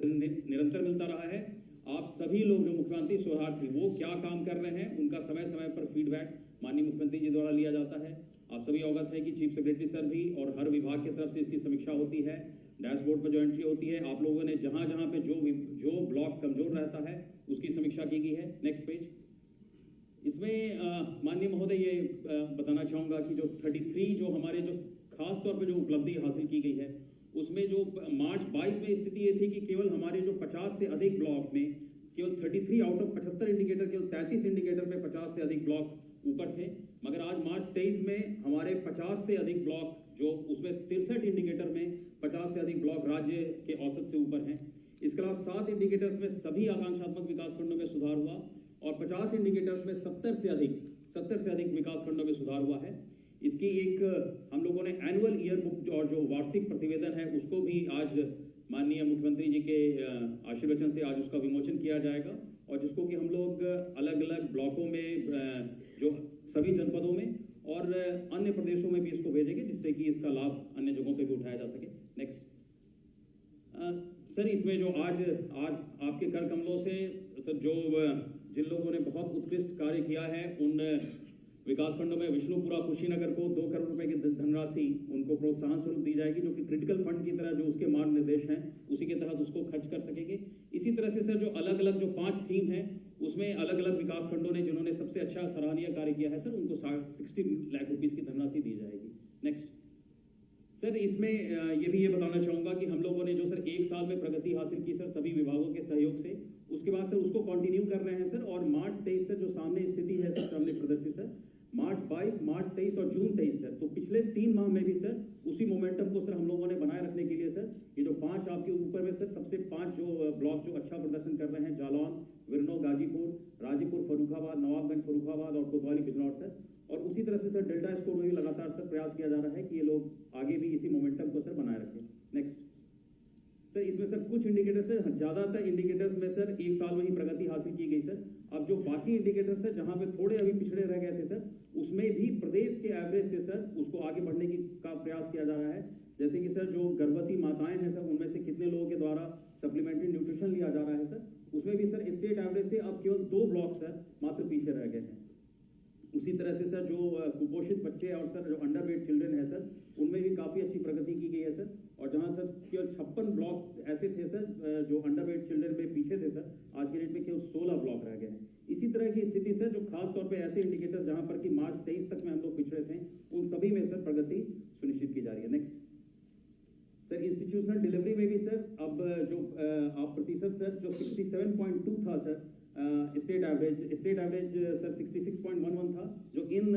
निरंतर मिलता रहा है। आप सभी लोग जो मुख्यमंत्री शोधार्थी वो क्या काम कर रहे हैं उनका समय समय पर फीडबैक माननीय मुख्यमंत्री जी द्वारा लिया जाता है। आप सभी अवगत है कि चीफ सेक्रेटरी सर भी और हर विभाग की तरफ से इसकी समीक्षा होती है। डैशबोर्ड पर जो एंट्री होती है, आप लोगों ने जहां जहां पे जो ब्लॉक कमजोर रहता है उसकी समीक्षा की गई है। Next page. इसमें माननीय महोदय ये बताना चाहूंगा कि जो 33 जो हमारे जो खास तौर पे जो उपलब्धि हासिल की गई है उसमें जो मार्च 22 में स्थिति ये थी कि केवल हमारे जो 50 से अधिक ब्लॉक में केवल 33 आउट ऑफ 75 इंडिकेटर केवल 33 इंडिकेटर में 50 से अधिक ब्लॉक ऊपर थे। मगर आज मार्च 23 में हमारे 50 से अधिक ब्लॉक जो उसमें 63 इंडिकेटर में 50 से अधिक ब्लॉक राज्य के औसत से ऊपर हैं। इसके अलावा 7 इंडिकेटर्स में सभी आकांक्षात्मक विकास खंडों में सुधार हुआ और 50 इंडिकेटर्स में 70 से अधिक विकास खंडों में सुधार हुआ है। इसकी एक हम लोगों ने एनुअल ईयर बुक और जो वार्षिक प्रतिवेदन है उसको भी आज माननीय मुख्यमंत्री जी के आशीर्वचन से आज उसका विमोचन किया जाएगा और जिसको कि हम लोग अलग अलग ब्लॉकों में जो सभी जनपदों में और अन्य प्रदेशों में भी इसको भेजेंगे जिससे कि इसका लाभ अन्य जगहों पे भी उठाया जा सके। नेक्स्ट सर, इसमें जो आज आपके कर कमलों से सर जो जिन लोगों ने बहुत उत्कृष्ट कार्य किया है उन विकास खंडों में विष्णुपुरा कुशीनगर को 2 करोड़ रुपए की धनराशि उनको प्रोत्साहन स्वरूप दी जाएगी जो कि क्रिटिकल फंड की तरह जो उसके मार्ग निर्देश हैं उसी के तहत उसको खर्च कर सकेंगे। इसी तरह से सर जो अलग अलग जो 5 थीम है उसमें अलग अलग विकास खंडों ने जिन्होंने सबसे अच्छा सराहनीय कार्य किया है सर उनको 60 लाख रुपीस की धनराशि दी जाएगी। नेक्स्ट सर, इसमें ये बताना चाहूंगा कि हम लोगों ने जो सर 1 साल में प्रगति हासिल की सर सभी विभागों के सहयोग से, उसके बाद सर उसको कंटिन्यू कर रहे हैं सर और मार्च 23 से जो सामने स्थिति है सर सामने प्रदर्शित है मार्च 22, मार्च 23 और जून 23 सर, तो पिछले 3 माह में भी सर उसी मोमेंटम को सर हम लोगों ने बनाए रखने के लिए सर ये जो 5 आपके ऊपर में सर सबसे 5 जो ब्लॉक जो अच्छा प्रदर्शन कर रहे हैं जालौन, विरनो, गाजीपुर, राजीपुर, फर्रुखाबाद, नवाबगंज फर्रुखाबाद और कोतवाली बिजनौर सर, और उसी तरह से सर डेल्टा स्कोर में भी लगातार सर प्रयास किया जा रहा है कि ये लोग आगे भी इसी मोमेंटम को सर बनाए रखें। नेक्स्ट सर, इसमें सर कुछ इंडिकेटर्स है, ज्यादातर इंडिकेटर्स में सर 1 साल में ही प्रगति हासिल की गई सर। अब जो बाकी इंडिकेटर्स है जहां पे थोड़े अभी पिछड़े रह गए थे सर उसमें भी प्रदेश के एवरेज से सर उसको आगे बढ़ने की का प्रयास किया जा रहा है। जैसे कि सर जो गर्भवती माताएं हैं सर उनमें से कितने लोगों के द्वारा सप्लीमेंट्री न्यूट्रिशन लिया जा रहा है सर, उसमें भी सर स्टेट एवरेज से अब केवल 2 ब्लॉक सर मात्र पीछे रह गए हैं। उसी तरह से सर जो कुपोषित बच्चे और सर जो अंडरवेट चिल्ड्रन है सर उनमें भी काफी अच्छी प्रगति की गई है सर, और जहां सर केवल 56 ब्लॉक ऐसे थे सर जो अंडरवेट चिल्ड्रन में पीछे थे सर, आज के डेट में केवल 16 ब्लॉक रह गए हैं। इसी तरह की स्थिति सर जो खास तौर पे ऐसे इंडिकेटर्स जहां पर कि मार्च 23 तक में हम लोग पिछड़े थे उन सभी में सर प्रगति सुनिश्चित की जा रही है। नेक्स्ट सर, इंस्टीट्यूशनल डिलीवरी में भी सर अब जो आप प्रतिशत सर जो 67.2 था सर स्टेट एवरेज सर 66.11 था, जो इन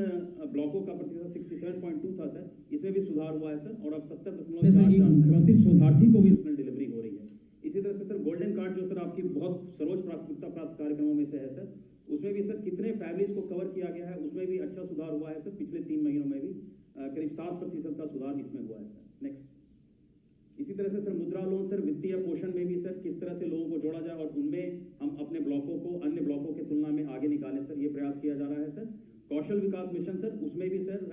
ब्लॉकों का प्रतिशत 67.2 था सर, इसमें भी सुधार हुआ है सर और अब 70.4 मुख्यमंत्री शोधार्थी को भी डिलीवरी हो रही है। इसी तरह से सर गोल्डन कार्ड जो सर आपकी बहुत सर्वोच्च प्राथमिकता प्राप्त कार्यक्रमों में से है सर, उसमें भी सर कितने फैमिलीज को कवर किया गया है उसमें भी अच्छा सुधार हुआ है सर। पिछले 3 महीनों में भी करीब 7% का सुधार इसमें हुआ है सर। नेक्स्ट इसी तरह से सर मुद्रा लोन सर वित्तीय पोषण में भी सर किस तरह से लोगों को जोड़ा जाए और उनमें हम अपने ब्लॉकों को अन्य ब्लॉकों की तुलना में आगे निकालें सर, ये प्रयास किया जा रहा है सर। कौशल विकास मिशन सर उसमें भी सर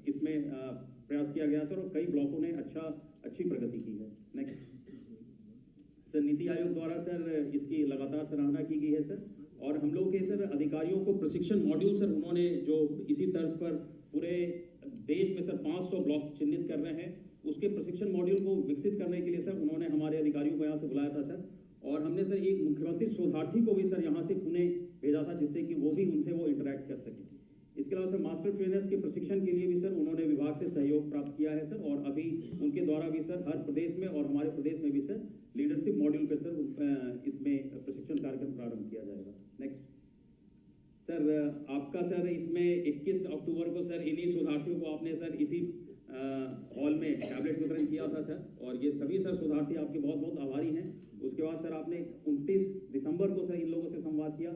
इसमें प्रयास किया गया सर और कई ब्लॉकों ने अच्छी प्रगति की है। नेक्स्ट सर, नीति आयोग द्वारा सर इसकी लगातार सराहना की गई है सर, और हम लोग के सर अधिकारियों को प्रशिक्षण मॉड्यूल सर उन्होंने जो इसी तर्ज पर पूरे देश में सर 500 ब्लॉक चिन्हित कर रहे हैं, उसके प्रशिक्षण मॉड्यूल को विकसित करने के लिए सर उन्होंने हमारे अधिकारियों को यहाँ से बुलाया था सर, और हमने सर एक मुख्यमंत्री शोधार्थी को भी सर यहाँ से पुणे भेजा था जिससे कि वो भी उनसे वो इंटरेक्ट कर सके। इसके अलावा सर मास्टर ट्रेनर्स के प्रशिक्षण के लिए भी सर उन्होंने विभाग से सहयोग प्राप्त किया है सर, और अभी उनके द्वारा भी सर हर प्रदेश में और हमारे प्रदेश में भी सर लीडरशिप मॉड्यूल पे सर इसमें प्रशिक्षण कार्यक्रम प्रारंभ किया जाएगा। नेक्स्ट सर, आपका सर इसमें 21 अक्टूबर को सर इन्हीं शोधार्थियों को आपने सर इसी हॉल में टैबलेट वितरण किया था सर, और ये सभी सर शोधार्थी आपके बहुत बहुत आभारी हैं। उसके बाद सर आपने 29 दिसंबर को सर इन लोगों से संवाद किया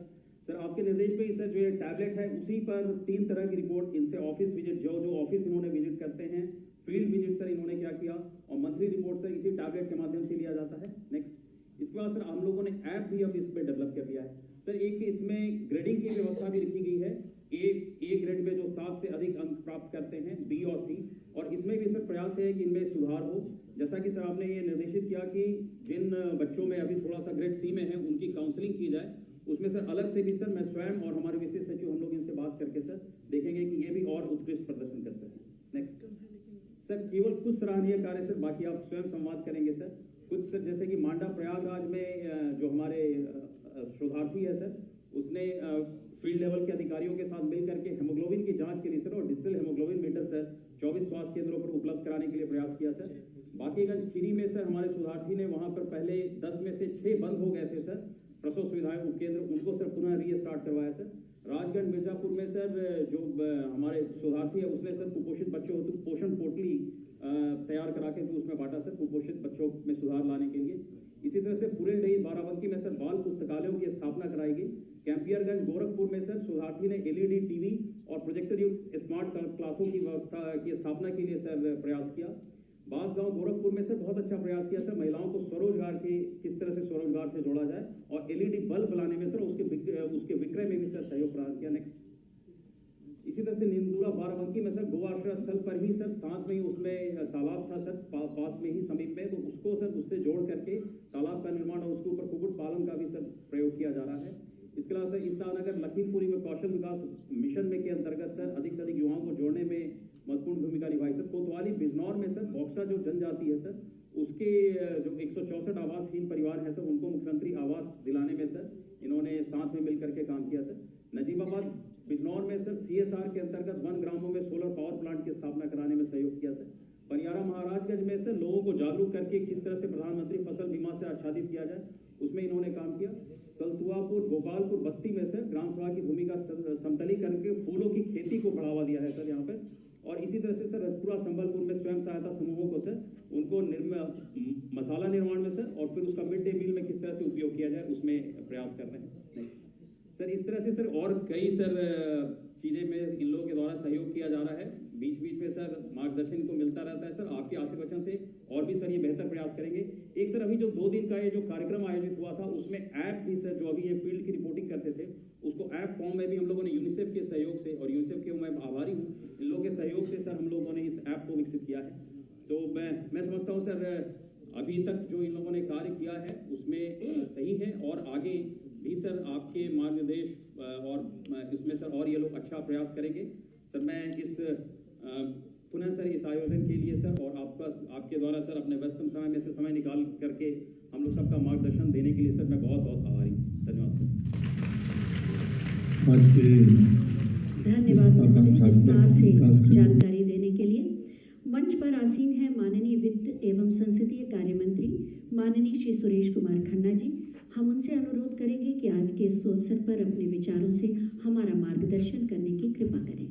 सर, आपके निर्देश पे ही सर जो ये टैबलेट है उसी पर 3 तरह की रिपोर्ट इनसे ऑफिस विजिट जो ऑफिस इन्होंने विजिट करते हैं, फील्ड विजिट सर इन्होंने क्या किया, और मंथली रिपोर्ट सर इसी टैबलेट के माध्यम से लिया जाता है। नेक्स्ट इसके बाद सर हम लोगों ने ऐप भी अब इस पर डेवलप कर लिया है सर। एक इसमें ग्रेडिंग की व्यवस्था भी लिखी गई है। ए ग्रेड में जो 7 से अधिक अंक प्राप्त करते हैं, बी बी और सी, और इसमें भी सर प्रयास है कि इनमें सुधार हो। जैसा कि सर आपने ये निर्देशित किया कि जिन बच्चों में अभी थोड़ा सा ग्रेड सी में है उनकी काउंसलिंग की जाए, उसमें सर अलग से भी सर मैं स्वयं और हमारे विशेष सचिव हम लोग इनसे बात करके सर देखेंगे कि ये भी और उत्कृष्ट प्रदर्शन कर सकें। नेक्स्ट सर, केवल कुछ सराहनीय कार्य सर, बाकी आप स्वयं संवाद करेंगे सर। कुछ सर जैसे कि मांडा प्रयागराज में जो हमारे शोधार्थी है सर, उसने फील्ड लेवल के अधिकारियों के साथ मिल करके हेमोग्लोबिन की जांच के लिए सर और डिजिटल हेमोग्लोबिन मीटर सर 24 स्वास्थ्य केंद्रों पर उपलब्ध कराने के लिए प्रयास किया सर। बाकीगंज खीरी में सर हमारे शोधार्थी ने वहां पर पहले 10 में से 6 बंद हो गए थे सर प्रसव सुविधाएं उपकेंद्र, उनको सर पुनः रीस्टार्ट करवाया सर। राजगढ़ मिर्जापुर में सर जो हमारे शोधार्थी है उसने सर कुपोषित बच्चों हेतु पोषण पोटली तैयार करा के उसमें बांटा सर कुपोषित बच्चों में सुधार लाने के लिए। इसी तरह से पुरेलडही बाराबंकी में सर बाल पुस्तकालयों की स्थापना कराई गई। कैंपियरगंज गोरखपुर में सर शोधार्थी ने एलईडी टीवी और प्रोजेक्टर युक्त स्मार्ट क्लासों की व्यवस्था की स्थापना के लिए सर प्रयास किया। बांसगांव गोरखपुर में सर बहुत अच्छा प्रयास किया सर, महिलाओं को स्वरोजगार के किस तरह से स्वरोजगार से जोड़ा जाए और एलईडी बल्ब लाने में सर उसके विक्रय में भी सर सहयोग प्रदान किया। नेक्स्ट इसी तरह से निंदूरा बाराबंकी में सर गोआश्रय स्थल पर ही सर साथ में ही उसमें तालाब था सर पास में ही समीप में, तो उसको सर उससे जोड़ करके तालाब का निर्माण और उसके ऊपर कुक्कुट पालन का भी सर प्रयोग किया जा रहा है। इसके अलावा सर ईसानगर लखीमपुरी में कौशल विकास मिशन में के अंतर्गत सर अधिक से अधिक युवाओं को जोड़ने में महत्वपूर्ण भूमिका निभाई सर। कोतवाली बिजनौर में सर बॉक्सा जो जनजाति है सर उसके जो 164 आवासहीन परिवार है सर उनको मुख्यमंत्री आवास दिलाने में सर इन्होंने साथ में मिल करके काम किया सर। नजीबाबाद बिजनौर में सर सीएसआर के अंतर्गत 1 ग्रामों में सोलर पावर प्लांट की स्थापना कराने में सहयोग किया सर। बनियारा महाराजगंज में सर लोगों को जागरूक करके किस तरह से प्रधानमंत्री फसल बीमा से आच्छादित किया जाए उसमें इन्होंने काम किया। सलतुआपुर गोपालपुर बस्ती में सर ग्राम सभा की भूमि का समतलीकरण के फूलों की खेती को बढ़ावा दिया है सर यहाँ पर। और इसी तरह से सर रजपुरा संबलपुर में स्वयं सहायता समूहों को सर उनको मसाला निर्माण में सर और फिर उसका मिड डे मील में किस तरह से उपयोग किया जाए उसमें प्रयास कर रहे हैं सर। इस तरह से सर और कई सर चीजें में इन लोगों के द्वारा सहयोग किया जा रहा है। बीच बीच में सर मार्गदर्शन को मिलता रहता है सर, आपके आशीर्वचन से और भी सर ये बेहतर प्रयास करेंगे। एक सर अभी जो 2 दिन का ये जो कार्यक्रम आयोजित हुआ था उसमें ऐप भी सर जो अभी ये फील्ड की रिपोर्टिंग करते थे उसको ऐप फॉर्म में भी हम लोगों ने यूनिसेफ के सहयोग से, और यूनिसेफ के मैं आभारी हूँ, इन लोगों के सहयोग से सर हम लोगों ने इस ऐप को विकसित किया है। तो मैं समझता हूँ सर अभी तक जो इन लोगों ने कार्य किया है उसमें सही है और आगे भी सर आपके मार्गदर्शन और इसमें सर और ये लोग अच्छा प्रयास करेंगे सर। मैं इस पुनः सर इस आयोजन के लिए सर और आपके द्वारा सर अपने व्यस्तम समय में से समय निकाल करके हम लोग सबका मार्गदर्शन देने के लिए सर मैं बहुत बहुत आभारी हूँ। धन्यवाद सर। आज के धन्यवाद विस्तार से जानकारी देने के लिए। मंच पर आसीन है माननीय वित्त एवं संसदीय कार्य मंत्री माननीय श्री सुरेश कुमार खन्ना जी। हम उनसे अनुरोध करेंगे कि आज के इस अवसर पर अपने विचारों से हमारा मार्गदर्शन करने की कृपा करें।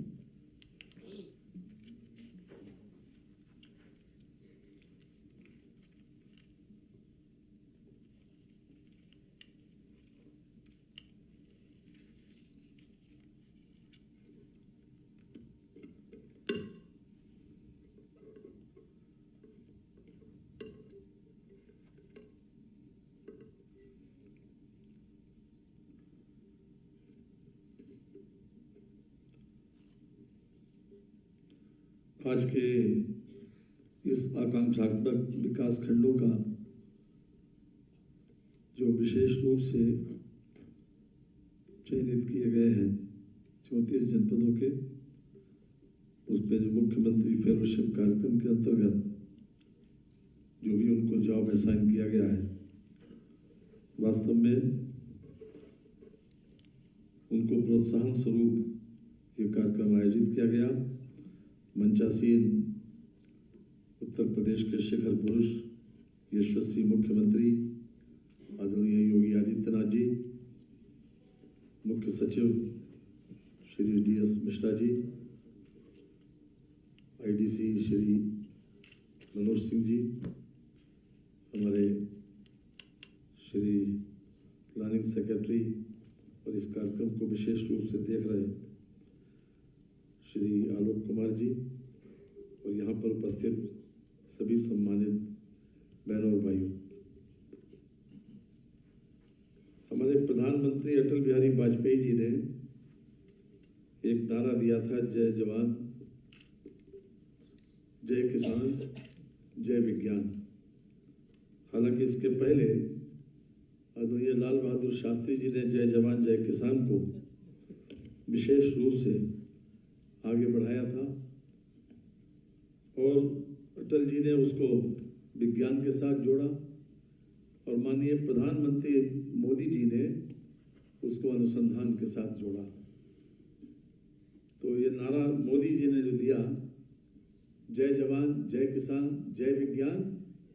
आज के इस आकांक्षात्मक विकास खंडों का जो विशेष रूप से चयनित किए गए हैं 34 जनपदों के, उसमें जो मुख्यमंत्री फेलोशिप कार्यक्रम के अंतर्गत जो भी उनको जॉब असाइन किया गया है, वास्तव में उनको प्रोत्साहन स्वरूप ये कार्यक्रम आयोजित किया गया। मंचासीन उत्तर प्रदेश के शिखर पुरुष यशस्वी मुख्यमंत्री आदरणीय योगी आदित्यनाथ जी, मुख्य सचिव श्री DS मिश्रा जी, IDC श्री मनोज सिंह जी, हमारे श्री प्लानिंग सेक्रेटरी और इस कार्यक्रम को विशेष रूप से देख रहे श्री आलोक कुमार जी और यहाँ पर उपस्थित सभी सम्मानित बहनों और भाइयों। हमारे प्रधानमंत्री अटल बिहारी वाजपेयी जी ने एक नारा दिया था, जय जवान जय किसान जय विज्ञान। हालांकि इसके पहले आदरणीय लाल बहादुर शास्त्री जी ने जय जवान जय किसान को विशेष रूप से आगे बढ़ाया था और अटल जी ने उसको विज्ञान के साथ जोड़ा और माननीय प्रधानमंत्री मोदी जी ने उसको अनुसंधान के साथ जोड़ा। तो ये नारा मोदी जी ने जो दिया, जय जवान जय किसान जय विज्ञान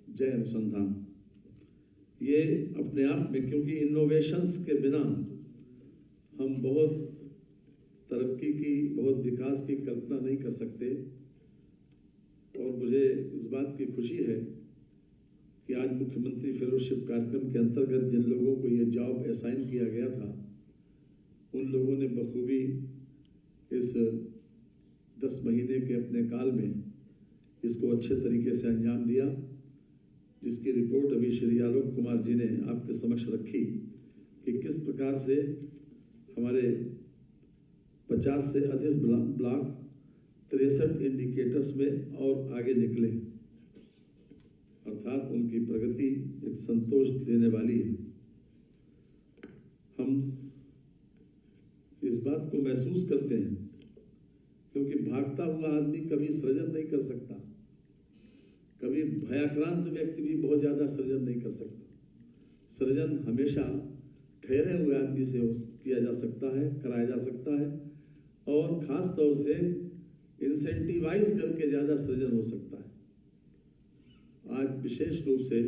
जय अनुसंधान, ये अपने आप में, क्योंकि इनोवेशंस के बिना हम बहुत तरक्की की, बहुत विकास की कल्पना नहीं कर सकते। और मुझे इस बात की खुशी है कि आज मुख्यमंत्री फेलोशिप कार्यक्रम के अंतर्गत जिन लोगों को ये जॉब असाइन किया गया था, उन लोगों ने बखूबी इस 10 महीने के अपने काल में इसको अच्छे तरीके से अंजाम दिया, जिसकी रिपोर्ट अभी श्री आलोक कुमार जी ने आपके समक्ष रखी कि किस प्रकार से हमारे 50 से अधिक ब्लॉक 63 इंडिकेटर्स में और आगे निकले, अर्थात उनकी प्रगति एक संतोष देने वाली है। हम इस बात को महसूस करते हैं क्योंकि भागता हुआ आदमी कभी सृजन नहीं कर सकता, कभी भयाक्रांत व्यक्ति भी बहुत ज्यादा सृजन नहीं कर सकता। सृजन हमेशा ठहरे हुए आदमी से किया जा सकता है, कराया जा सकता है, और खास तौर से इंसेंटिवाइज करके ज्यादा सृजन हो सकता है। आज विशेष रूप से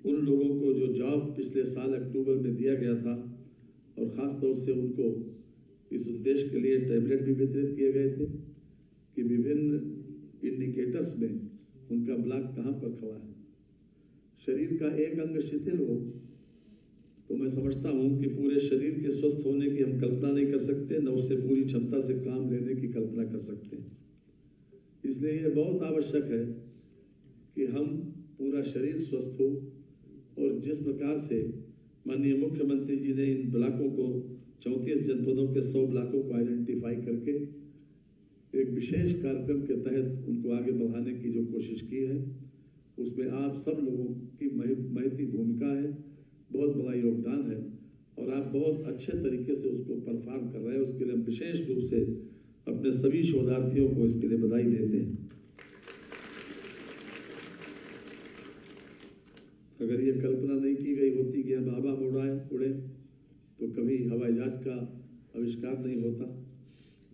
उन लोगों को जो जॉब पिछले साल अक्टूबर में दिया गया था, और ख़ास तौर से उनको इस उद्देश्य के लिए टैबलेट भी वितरित किए गए थे कि विभिन्न इंडिकेटर्स में उनका ब्लॉक कहाँ पर खड़ा है। शरीर का एक अंग शिथिल हो तो मैं समझता हूँ कि पूरे शरीर के स्वस्थ होने की हम कल्पना नहीं कर सकते, न उससे पूरी क्षमता से काम लेने की कल्पना कर सकते हैं। इसलिए ये बहुत आवश्यक है कि हम पूरा शरीर स्वस्थ हो, और जिस प्रकार से माननीय मुख्यमंत्री जी ने इन ब्लॉकों को 34 जनपदों के 100 ब्लॉकों को आइडेंटिफाई करके एक विशेष कार्यक्रम के तहत उनको आगे बढ़ाने की जो कोशिश की है, उसमें आप सब लोगों की महती भूमिका है, बहुत बड़ा योगदान है, और आप बहुत अच्छे तरीके से उसको परफॉर्म कर रहे हैं। उसके लिए हम विशेष रूप से अपने सभी शोधार्थियों को इसके लिए बधाई देते हैं। अगर ये कल्पना नहीं की गई होती कि हम हवा में उड़े तो कभी हवाई जहाज का आविष्कार नहीं होता,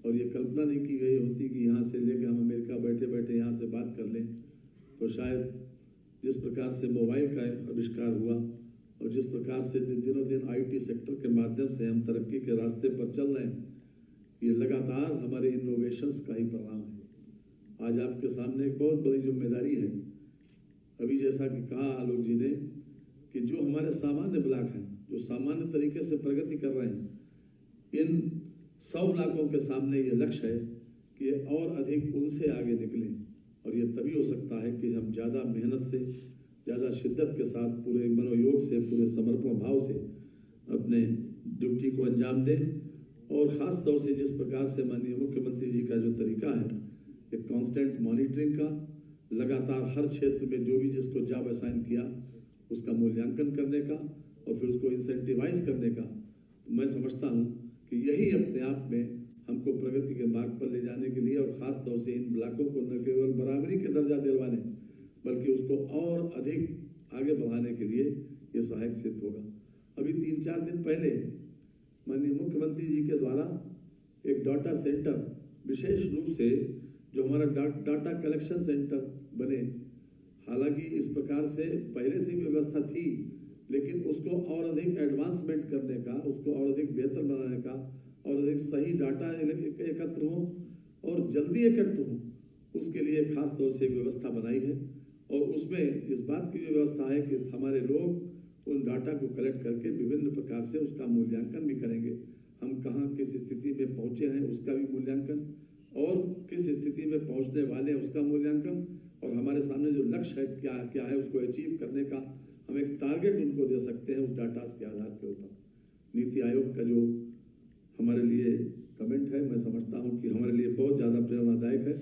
और ये कल्पना नहीं की गई होती कि यहाँ से लेकर हम अमेरिका बैठे बैठे यहाँ से बात कर लें, तो शायद जिस प्रकार से मोबाइल का आविष्कार हुआ और जिस प्रकार से दिनों दिन आईटी सेक्टर के माध्यम से हम तरक्की के रास्ते पर चल रहे हैं, ये लगातार हमारे इनोवेशंस का ही परिणाम है। आज आपके सामने एक बहुत बड़ी जिम्मेदारी है। अभी जैसा कि कहा आलोक जी ने कि जो हमारे सामान्य ब्लॉक हैं, जो सामान्य तरीके से प्रगति कर रहे हैं, इन 100 ब्लॉकों के सामने ये लक्ष्य है कि और अधिक उनसे आगे निकलें, और ये तभी हो सकता है कि हम ज़्यादा मेहनत से, ज़्यादा शिद्दत के साथ, पूरे मनोयोग से, पूरे समर्पण भाव से अपने ड्यूटी को अंजाम दें। और ख़ास तौर से जिस प्रकार से माननीय मुख्यमंत्री जी का जो तरीका है, एक कांस्टेंट मॉनिटरिंग का, लगातार हर क्षेत्र में जो भी जिसको जॉब असाइन किया उसका मूल्यांकन करने का और फिर उसको इंसेंटिवाइज करने का, तो मैं समझता हूँ कि यही अपने आप में हमको प्रगति के मार्ग पर ले जाने के लिए, और ख़ास तौर से इन ब्लॉकों को न केवल बराबरी के दर्जा दिलवाने बल्कि उसको और अधिक आगे बढ़ाने के लिए ये सहायक सिद्ध होगा। अभी 3-4 दिन पहले माननीय मुख्यमंत्री जी के द्वारा एक डाटा सेंटर, विशेष रूप से जो हमारा डाटा कलेक्शन सेंटर बने, हालांकि इस प्रकार से पहले से व्यवस्था थी, लेकिन उसको और अधिक एडवांसमेंट करने का, उसको और अधिक बेहतर बनाने का, और अधिक सही डाटा एकत्र हो और जल्दी एकत्र हो, उसके लिए खास तौर से व्यवस्था बनाई है। और उसमें इस बात की व्यवस्था है कि हमारे लोग उन डाटा को कलेक्ट करके विभिन्न प्रकार से उसका मूल्यांकन भी करेंगे। हम कहाँ किस स्थिति में पहुँचे हैं उसका भी मूल्यांकन, और किस स्थिति में पहुँचने वाले हैं उसका मूल्यांकन, और हमारे सामने जो लक्ष्य है क्या है उसको अचीव करने का हम एक टारगेट उनको दे सकते हैं उस डाटा के आधार के ऊपर। नीति आयोग का जो हमारे लिए कमेंट है, मैं समझता हूँ कि हमारे लिए बहुत ज़्यादा प्रेरणादायक है।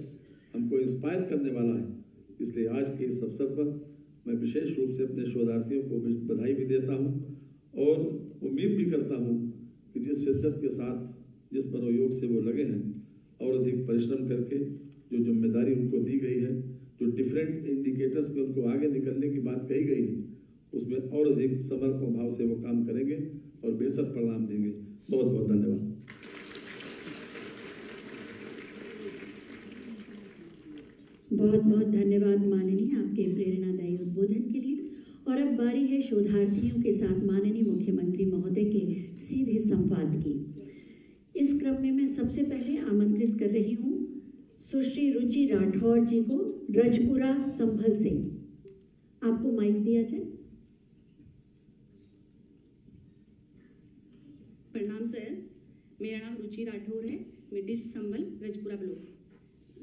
हमको इंस्पायर करने वाला है। इसलिए आज के इस अवसर पर मैं विशेष रूप से अपने शोधार्थियों को भी बधाई भी देता हूँ और उम्मीद भी करता हूँ कि जिस शिद्दत के साथ जिस मनोयोग से वो लगे हैं और अधिक परिश्रम करके जो जिम्मेदारी उनको दी गई है, जो डिफरेंट इंडिकेटर्स में उनको आगे निकलने की बात कही गई है, उसमें और अधिक समर्पण भाव से वो काम करेंगे और बेहतर परिणाम देंगे। बहुत बहुत धन्यवाद। बहुत बहुत धन्यवाद माननीय आपके प्रेरणादायी उद्बोधन के लिए। और अब बारी है शोधार्थियों के साथ माननीय मुख्यमंत्री महोदय के सीधे संवाद की। इस क्रम में मैं सबसे पहले आमंत्रित कर रही हूँ सुश्री रुचि राठौर जी को, रजपुरा संभल से। आपको माइक दिया जाए। प्रणाम सर, मेरा नाम रुचि राठौर है, मिडिश संभल, रजपुरा ब्लॉक।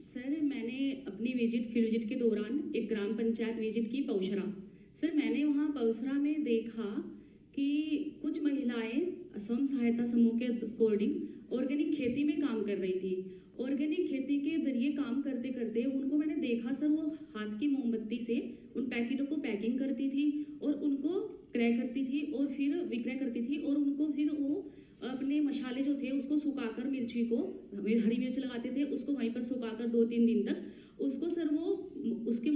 सर, मैंने अपनी फील्ड विजिट के दौरान एक ग्राम पंचायत विजिट की पौशरा। सर, मैंने वहाँ पौशरा में देखा कि कुछ महिलाएं स्वयं सहायता समूह के अकॉर्डिंग ऑर्गेनिक खेती में काम कर रही थी। ऑर्गेनिक खेती के जरिए काम करते करते उनको मैंने देखा सर, वो हाथ की मोमबत्ती से उन पैकेटों को पैकिंग करती थी और उनको क्रय करती थी और फिर विक्रय करती थी और उनको फिर वो अपने मसाले जो थे उसको सुखाकर, मिर्ची को हरी मिर्च लगाते थे, उसको वहीं पर सुखाकर 2-3 दिन तक उसको सर वो उसके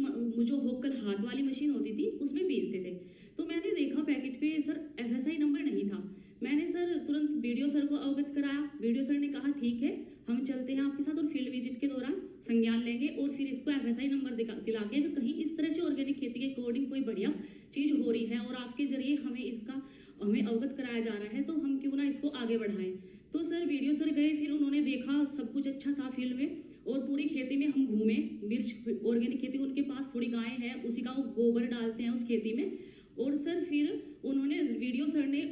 जो होकल हाथ वाली मशीन होती थी उसमें पीसते थे। तो मैंने देखा पैकेट पे सर FSI नंबर नहीं था। मैंने सर तुरंत बीडीओ सर को अवगत कराया। बीडीओ सर ने कहा ठीक है, हम चलते हैं आपके साथ और फील्ड विजिट के दौरान संज्ञान लेंगे और फिर इसको FSI नंबर दिला के अगर कहीं इस तरह से ऑर्गेनिक खेती के अकॉर्डिंग कोई बढ़िया चीज़ हो रही है और आपके जरिए हमें अवगत कराया जा रहा है तो हम क्यों ना इसको आगे बढ़ाएं। तो सर बीडीओ सर गए, फिर उन्होंने देखा सब कुछ अच्छा था फील्ड में और पूरी खेती में हम घूमे। मिर्च ऑर्गेनिक खेती, उनके पास थोड़ी गायें हैं, उसी का वो गोबर डालते हैं उस खेती में। और सर फिर उन्होंने बीडीओ सर ने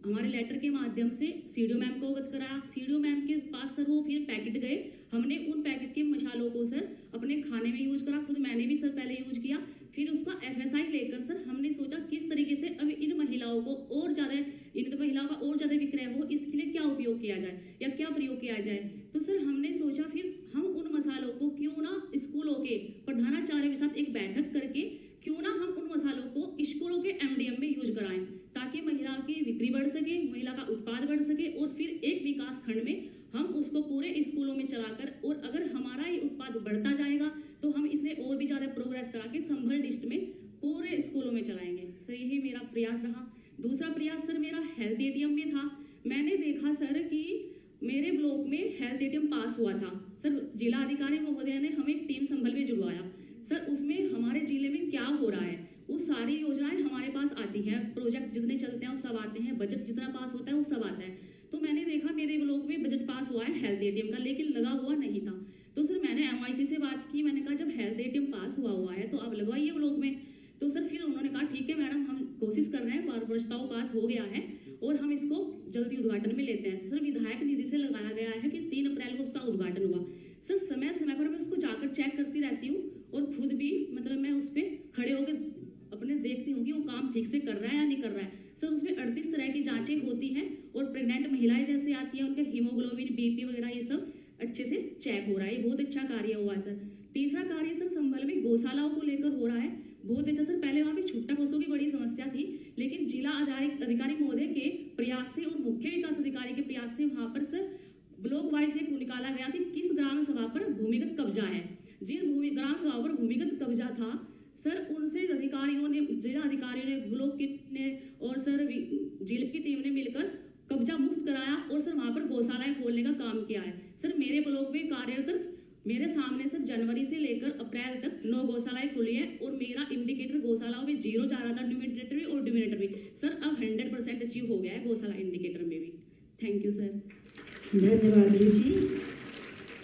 हमारे लेटर के माध्यम से सीडीओ मैम को अवगत कराया। सीडीओ मैम के पास सर वो फिर पैकेट गए। हमने उन पैकेट के मसालों को सर अपने खाने में यूज करा, खुद मैंने भी सर पहले यूज किया। फिर उसका FSI लेकर सर हमने सोचा किस तरीके से अब इन महिलाओं को और ज़्यादा, इन महिलाओं का और ज़्यादा विक्रय हो, इसके लिए क्या उपयोग किया जाए या क्या प्रयोग किया जाए। तो सर हमने सोचा फिर हम उन मसालों को क्यों ना स्कूलों के प्रधानाचार्य के साथ एक बैठक करके क्यों ना हम उन मसालों को स्कूलों के MDM में यूज कराएं, ताकि महिला की बिक्री बढ़ सके, महिला का उत्पाद बढ़ सके और फिर एक विकास खंड में हम उसको पूरे स्कूलों में चलाकर, और अगर हमारा ये उत्पाद बढ़ता जाएगा तो हम इसमें और भी ज़्यादा प्रोग्रेस करा के संभल डिस्ट्रिक्ट में पूरे स्कूलों में चलाएंगे। सर यही मेरा प्रयास रहा। दूसरा प्रयास सर मेरा हेल्थ ATM में था। मैंने देखा सर कि मेरे ब्लॉक में हेल्थ ATM पास हुआ था। सर जिला अधिकारी महोदय ने हमें टीम संभल में जुड़वाया। सर उसमें हमारे जिले में क्या हो रहा है वो सारी योजनाएं हमारे पास आती हैं, प्रोजेक्ट जितने चलते हैं वो सब आते हैं, बजट जितना पास होता है वो सब आता है। तो मैंने देखा मेरे ब्लॉक में बजट पास हुआ है हेल्थ ATM का, लेकिन लगा हुआ नहीं था। तो सर मैंने MIC से बात की, मैंने कहा जब हेल्थ ATM पास हुआ है तो आप लगवाइए ब्लॉक में। तो सर फिर उन्होंने कहा ठीक है मैडम, हम कोशिश कर रहे हैं, प्रस्ताव पास हो गया है और हम इसको जल्दी उद्घाटन में लेते हैं। सर विधायक निधि से लगाया गया है, फिर 3 अप्रैल को उसका उद्घाटन हुआ। सर समय समय पर मैं उसको जाकर चेक करती रहती हूँ और खुद भी मतलब मैं उस पर खड़े होकर अपने देखती हूँ कि वो काम ठीक से कर रहा है या नहीं कर रहा है। सर उसमें 38 तरह की जांचें होती हैं और प्रेग्नेंट महिलाएं जैसे आती हैं उनके हीमोग्लोबिन, BP वगैरह ये सब अच्छे से चेक हो रहा है। बहुत अच्छा कार्य हुआ है सर। तीसरा कार्य सर संभल में गौशालाओं को लेकर हो रहा है, बहुत अच्छा सर। पहले वहाँ पे छुट्टा पशुओं की बड़ी समस्या थी, लेकिन जिला अधिकारी महोदय के प्रयास से और मुख्य विकास अधिकारी के प्रयास से वहाँ पर सर ब्लॉक वाइज एक निकाला गया कि किस ग्राम सभा पर भूमिगत कब्जा है। जिन ग्राम सभा पर भूमिगत कब्जा था सर उनसे अधिकारियों ने, जिला अधिकारियों ने, ब्लॉक की ने और सर जिले की टीम ने मिलकर कब्जा मुक्त कराया और सर वहाँ पर गौशालाएं खोलने का काम किया है। सर मेरे ब्लॉक में कार्यरत मेरे सामने सर जनवरी से लेकर अप्रैल तक 9 गौशालाएं खुली है और मेरा इंडिकेटर गौशालाओं में 0 जा रहा था, न्यूमिनेटर भी और डिनोमिनेटर भी। सर अब 100% अचीव हो गया है गौशाला इंडिकेटर में भी। Thank you sir. धन्यवाद रुचि।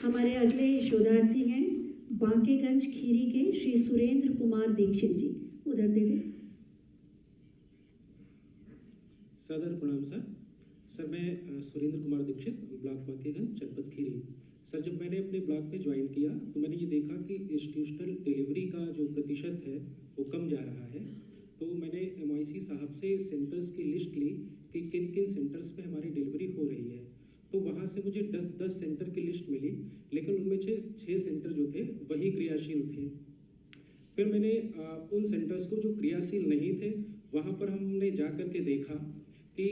हमारे अगले शोधार्थी हैं बांकेगंज खीरी के श्री सुरेंद्र कुमार दीक्षित जी। उधर दे दें। सादर प्रणाम सर। सर मैं सुरेंद्र कुमार दीक्षित, ब्लॉक बांकेगंज, जनपद खीरी। सर जब मैंने अपने ब्लॉक में ज्वाइन किया तो मैंने ये देखा कि इंस्टीट्यूशनल डिलीवरी का जो प्रतिशत है वो कम जा रहा है। तो मैंने MIC साहब से सेंटर्स की लिस्ट ली कि किन किन सेंटर्स पे हमारी डिलीवरी हो रही है। तो वहाँ से मुझे 10 सेंटर की लिस्ट मिली, लेकिन उनमें से 6 सेंटर जो थे वही क्रियाशील थे। फिर मैंने उन सेंटर्स को जो क्रियाशील नहीं थे वहाँ पर हमने जा कर के देखा कि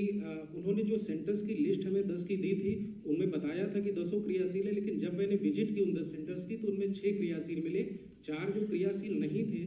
उन्होंने जो सेंटर्स की लिस्ट हमें 10 की दी थी, उनमें बताया था कि 10 क्रियाशील है, लेकिन जब मैंने विजिट की उन 10 सेंटर्स की तो उनमें 6 क्रियाशील मिले। 4 जो क्रियाशील नहीं थे,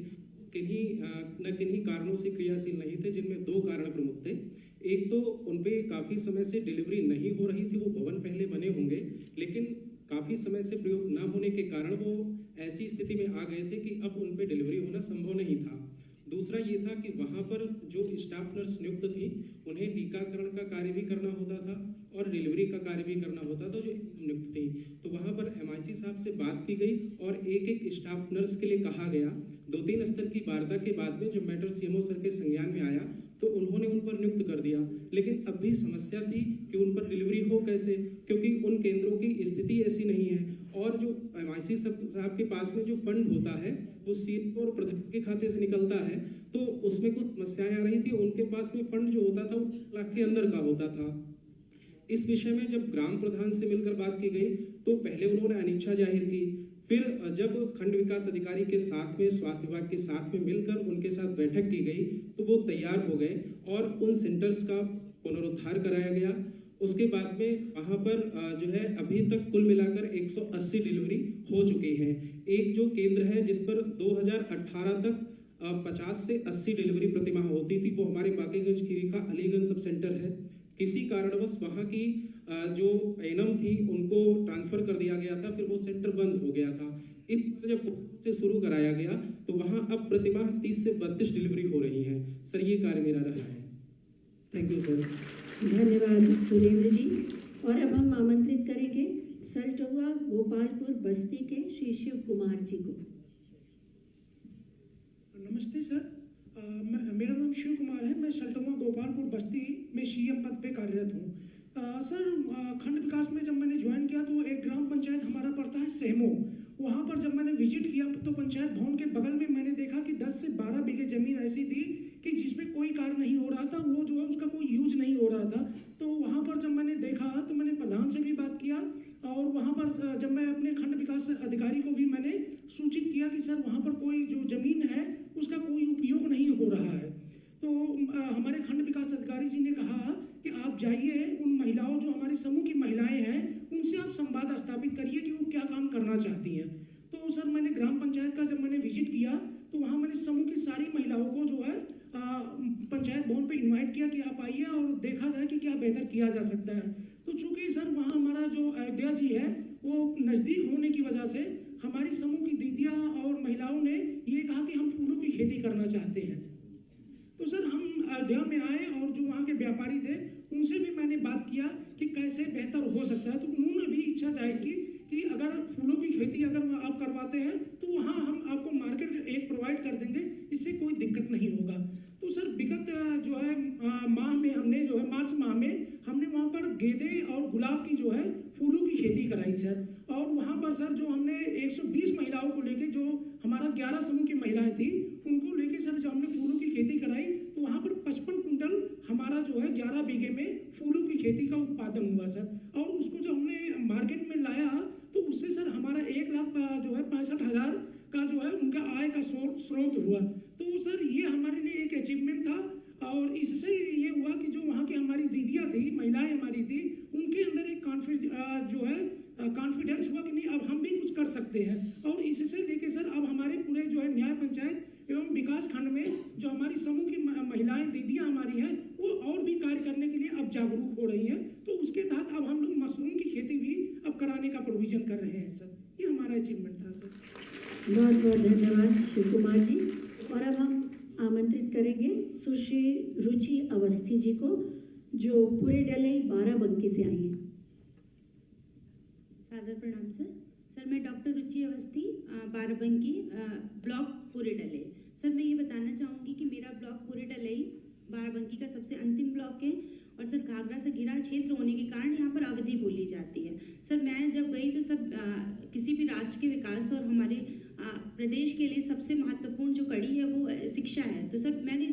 किन्हीं कारणों से क्रियाशील नहीं थे, जिनमें 2 कारण प्रमुख थे। एक तो उन पे काफ़ी समय से डिलीवरी नहीं हो रही थी, वो भवन पहले बने होंगे, लेकिन काफ़ी समय से प्रयोग न होने के कारण वो ऐसी स्थिति में आ गए थे कि अब उन पे डिलीवरी होना संभव नहीं था। दूसरा ये था कि वहाँ पर जो स्टाफ नर्स नियुक्त थी, उन्हें टीकाकरण का कार्य भी करना होता था और डिलीवरी का कार्य भी करना होता था जो नियुक्त थी। तो वहाँ पर MIC साहब से बात की गई और एक स्टाफ नर्स के लिए कहा गया। 2-3 स्तर की वार्ता के बाद में जब मैटर CMO सर के संज्ञान में आया तो उन्होंने उन पर नियुक्त कर दिया, लेकिन अब भी समस्या थी कि उन पर डिलीवरी हो कैसे, क्योंकि उन केंद्रों की स्थिति ऐसी नहीं है। और जो MIC साहब के पास में जो फंड होता है वो CMO और प्रधान के खाते से निकलता है, तो उसमें कुछ समस्याएं आ रही थी। उनके पास में फंड जो होता था वो 1 लाख के अंदर का होता था। इस विषय में जब ग्राम प्रधान से मिलकर बात की गई तो पहले उन्होंने अनिच्छा जाहिर की, फिर जब खंड विकास अधिकारी के साथ में स्वास्थ्य विभाग के साथ में मिलकर उनके साथ बैठक की गई तो वो तैयार हो गए और उन सेंटर्स का पुनरुद्धार कराया गया। उसके बाद में वहाँ पर जो है अभी तक कुल मिलाकर 180 डिलीवरी हो चुकी हैं। एक जो केंद्र है जिस पर 2018 तक 50 से 80 डिलीवरी प्रतिमाह होती थी, वो हमारे बाकीगंज खीरी का अलीगंज सब सेंटर है। किसी कारणवश वहाँ की जो एनम थी उनको ट्रांसफर कर दिया गया था, फिर वो सेंटर बंद हो गया था। इस जब से शुरू कराया गया तो वहाँ अब प्रतिमाह 30 से 32 डिलीवरी हो रही है। सर ये कार्य मेरा रहा है। Thank you sir. धन्यवाद सुरेंद्र जी। और अब हम आमंत्रित करेंगे सल्टुआ गोपालपुर बस्ती के श्री शिव कुमार जी को। नमस्ते सर, मेरा नाम शिव कुमार है। मैं सल्टुआ गोपालपुर बस्ती में CM पद पे कार्यरत हूँ। सर, खंड विकास में जब मैंने ज्वाइन किया तो एक ग्राम पंचायत हमारा पड़ता है सेमो। वहाँ पर जब मैंने विजिट किया तो पंचायत भवन के बगल में मैंने देखा कि 10 से 12 बीघे जमीन ऐसी थी कि जिसमें कोई कार्य नहीं हो रहा था, वो जो है उसका कोई यूज नहीं हो रहा था। तो वहाँ पर जब मैंने देखा तो मैंने प्रधान से भी बात किया और वहाँ पर जब मैं अपने खंड विकास अधिकारी को भी मैंने सूचित किया कि सर वहाँ पर कोई जो जमीन है उसका कोई उपयोग नहीं हो रहा है। तो हमारे खंड विकास अधिकारी जी ने कहा कि आप जाइए उन महिलाओं, जो हमारे समूह की महिलाएं हैं, उनसे आप संवाद स्थापित करिए कि वो क्या काम करना चाहती हैं। तो सर मैंने ग्राम पंचायत का जब मैंने विजिट किया तो वहाँ मैंने समूह की सारी महिलाओं को जो है पंचायत भवन पे इनवाइट किया कि आप आइए और देखा जाए कि क्या बेहतर किया जा सकता है। तो चूंकि सर वहाँ हमारा जो अयोध्या जी है वो नज़दीक होने की वजह से हमारी समूह की दीदियाँ और महिलाओं ने ये कहा कि हम फूलों की खेती करना चाहते हैं। तो सर हम अयोध्या में आए और जो वहाँ के व्यापारी थे उनसे भी मैंने बात किया कि कैसे बेहतर हो सकता है। तो उन्होंने भी इच्छा जाहिर की कि अगर फूलों की खेती अगर आप करवाते हैं तो वहाँ हम आपको मार्केट एक प्रोवाइड कर देंगे, इससे कोई दिक्कत नहीं होगा। तो सर विगत जो है माह में हमने जो है मार्च माह में हमने वहाँ पर गेंदे और गुलाब की जो है फूलों की खेती कराई सर। और वहाँ पर सर जो हमने 120 महिलाओं को लेके, जो हमारा 11 समूह की महिलाएं थी उनको लेके सर जब हमने फूलों की खेती कराई तो वहाँ पर 55 कुंटल हमारा जो है 11 बीघे में फूलों की खेती का उत्पादन हुआ सर। और उसको जब हमने मार्केट में लाया तो उससे सर हमारा 1,65,000 का जो है उनका आय का स्रोत हुआ। तो सर ये हमारे लिए एक अचीवमेंट था और इससे ये हुआ कि जो वहाँ की हमारी दीदियाँ थी, महिलाएं हमारी थी, उनके अंदर एक कॉन्फिडेंस हुआ कि नहीं अब हम भी कुछ कर सकते हैं। और इससे लेके सर अब हमारे पूरे जो है न्याय पंचायत एवं विकास खंड में जो हमारी समूह की महिलाएं दीदियाँ हमारी हैं वो और भी कार्य करने के लिए अब जागरूक हो रही हैं। तो उसके तहत अब हम लोग मशरूम की खेती भी अब कराने का प्रोविजन कर रहे हैं सर। ये हमारा अचीवमेंट था सर। बहुत बहुत धन्यवाद शिव कुमार जी। और अब हम आमंत्रित करेंगे सुश्री रुचि अवस्थी जी को, जो पूरे डले बाराबंकी से आई हैं। सादर प्रणाम सर। सर मैं डॉक्टर रुचि अवस्थी, बाराबंकी ब्लॉक पूरे डले। सर मैं ये बताना चाहूँगी कि मेरा ब्लॉक पूरे डले बाराबंकी का सबसे अंतिम ब्लॉक है और सर घाघरा से घिरा क्षेत्र होने के कारण यहाँ पर अवधि बोली जाती है। सर मैं जब गई तो सब किसी भी राष्ट्र के विकास और हमारे प्रदेश के लिए सबसे महत्वपूर्ण जो कड़ी है वो शिक्षा है। तो सर मैंने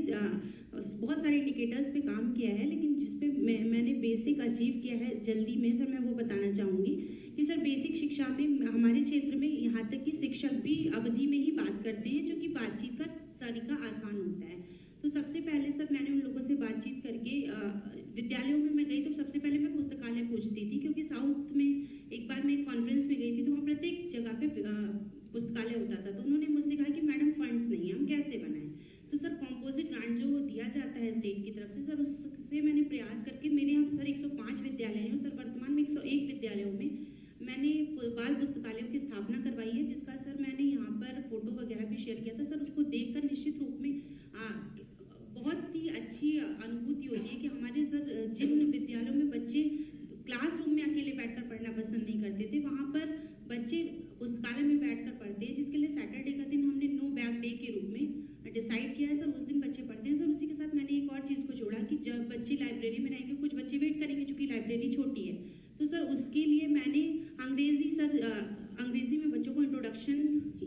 बहुत सारे इंडिकेटर्स पे काम किया है, लेकिन जिस पे मैंने बेसिक अचीव किया है जल्दी में सर, मैं वो बताना चाहूँगी कि सर बेसिक शिक्षा में हमारे क्षेत्र में यहाँ तक कि शिक्षक भी अवधि में ही बात करते हैं, जो कि बातचीत का तरीका आसान होता है। तो सबसे पहले सर मैंने उन लोगों से बातचीत करके विद्यालयों में मैं गई तो सबसे पहले मैं पुस्तकालय पूछती थी, क्योंकि साउथ में एक बार मैं एक कॉन्फ्रेंस में गई थी तो वहाँ प्रत्येक जगह पे पुस्तकालय होता था। तो उन्होंने मुझसे कहा कि मैडम फंड्स नहीं है, हम कैसे बनाएं। तो सर कॉम्पोजिट ग्रांट जो दिया जाता है स्टेट की तरफ से, सर उससे मैंने प्रयास करके, मेरे यहाँ सर 105 विद्यालय हैं और सर वर्तमान में 101 विद्यालयों में मैंने बाल पुस्तकालयों की स्थापना करवाई है, जिसका सर मैंने यहाँ पर फोटो वगैरह भी शेयर किया था। सर उसको देखकर निश्चित रूप में बहुत ही अच्छी अनुभूति होती है कि हमारे सर जिन विद्यालयों में बच्चे क्लासरूम में अकेले बैठकर पढ़ना पसंद नहीं करते थे, वहाँ पर बच्चे पुस्तकालय में बैठकर पढ़ते हैं, जिसके लिए सैटरडे का दिन हमने नो बैग डे के रूप में डिसाइड किया है। सर उस दिन बच्चे पढ़ते हैं। सर उसी के साथ मैंने एक और चीज़ को जोड़ा कि जब बच्चे लाइब्रेरी में रहेंगे, कुछ बच्चे वेट करेंगे क्योंकि लाइब्रेरी छोटी है, तो सर उसके लिए मैंने अंग्रेजी में बच्चों को इंट्रोडक्शन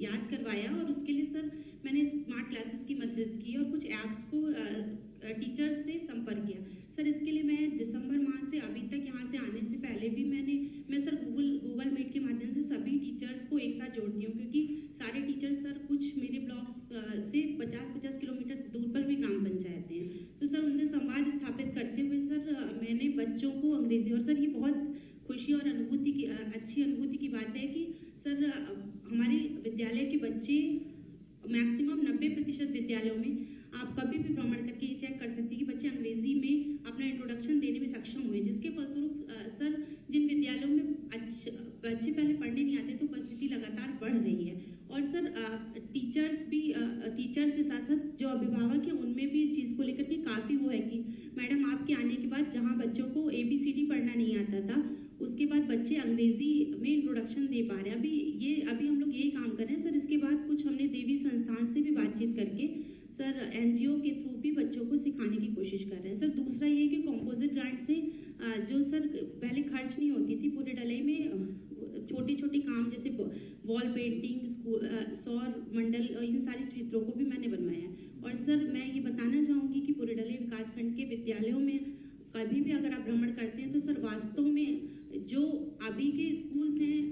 याद करवाया और उसके लिए सर मैंने स्मार्ट क्लासेस की मदद की और कुछ ऐप्स को टीचर्स से संपर्क किया। सर इसके लिए मैं दिसंबर माह से अभी तक यहाँ से आने से पहले भी मैं सर गूगल मीट के माध्यम से सभी टीचर्स को एक साथ जोड़ती हूँ, क्योंकि सारे टीचर्स सर कुछ मेरे ब्लॉक से 50-50 किलोमीटर दूर पर भी ग्राम पंचायतें हैं। तो सर उनसे संवाद स्थापित करते हुए सर मैंने बच्चों को अंग्रेजी, और सर ये बहुत खुशी और अच्छी अनुभूति की बात है कि सर हमारे विद्यालय के बच्चे मैक्सिमम 90% विद्यालयों में आप कभी भी भ्रमण करके ये चेक कर सकते हैं कि बच्चे अंग्रेजी में अपना इंट्रोडक्शन देने में सक्षम हुए, जिसके फलस्वरूप सर जिन विद्यालयों में बच्चे पहले पढ़ने नहीं आते तो उपस्थिति लगातार बढ़ रही है। और सर टीचर्स के साथ साथ जो अभिभावक हैं उनमें भी इस चीज़ को लेकर के काफ़ी वो है कि मैडम आपके आने के बाद जहाँ बच्चों को ABCD पढ़ना नहीं आता था, उसके बाद बच्चे अंग्रेजी में इंट्रोडक्शन दे पा रहे हैं। अभी हम लोग यही काम कर रहे हैं सर। इसके बाद कुछ हमने देवी संस्थान से भी बातचीत करके सर NGO के थ्रू भी बच्चों को सिखाने की कोशिश कर रहे हैं। सर दूसरा ये कि कॉम्पोजिट ग्रांट से जो सर पहले खर्च नहीं होती थी, पूरे डलई में छोटे छोटे काम जैसे वॉल पेंटिंग, सौर मंडल और इन सारी चित्रों को भी मैंने बनवाया है। और सर मैं ये बताना चाहूँगी कि पूरे डलई विकासखंड के विद्यालयों में कभी भी अगर आप भ्रमण करते हैं तो सर वास्तव में जो अभी के स्कूल्स हैं,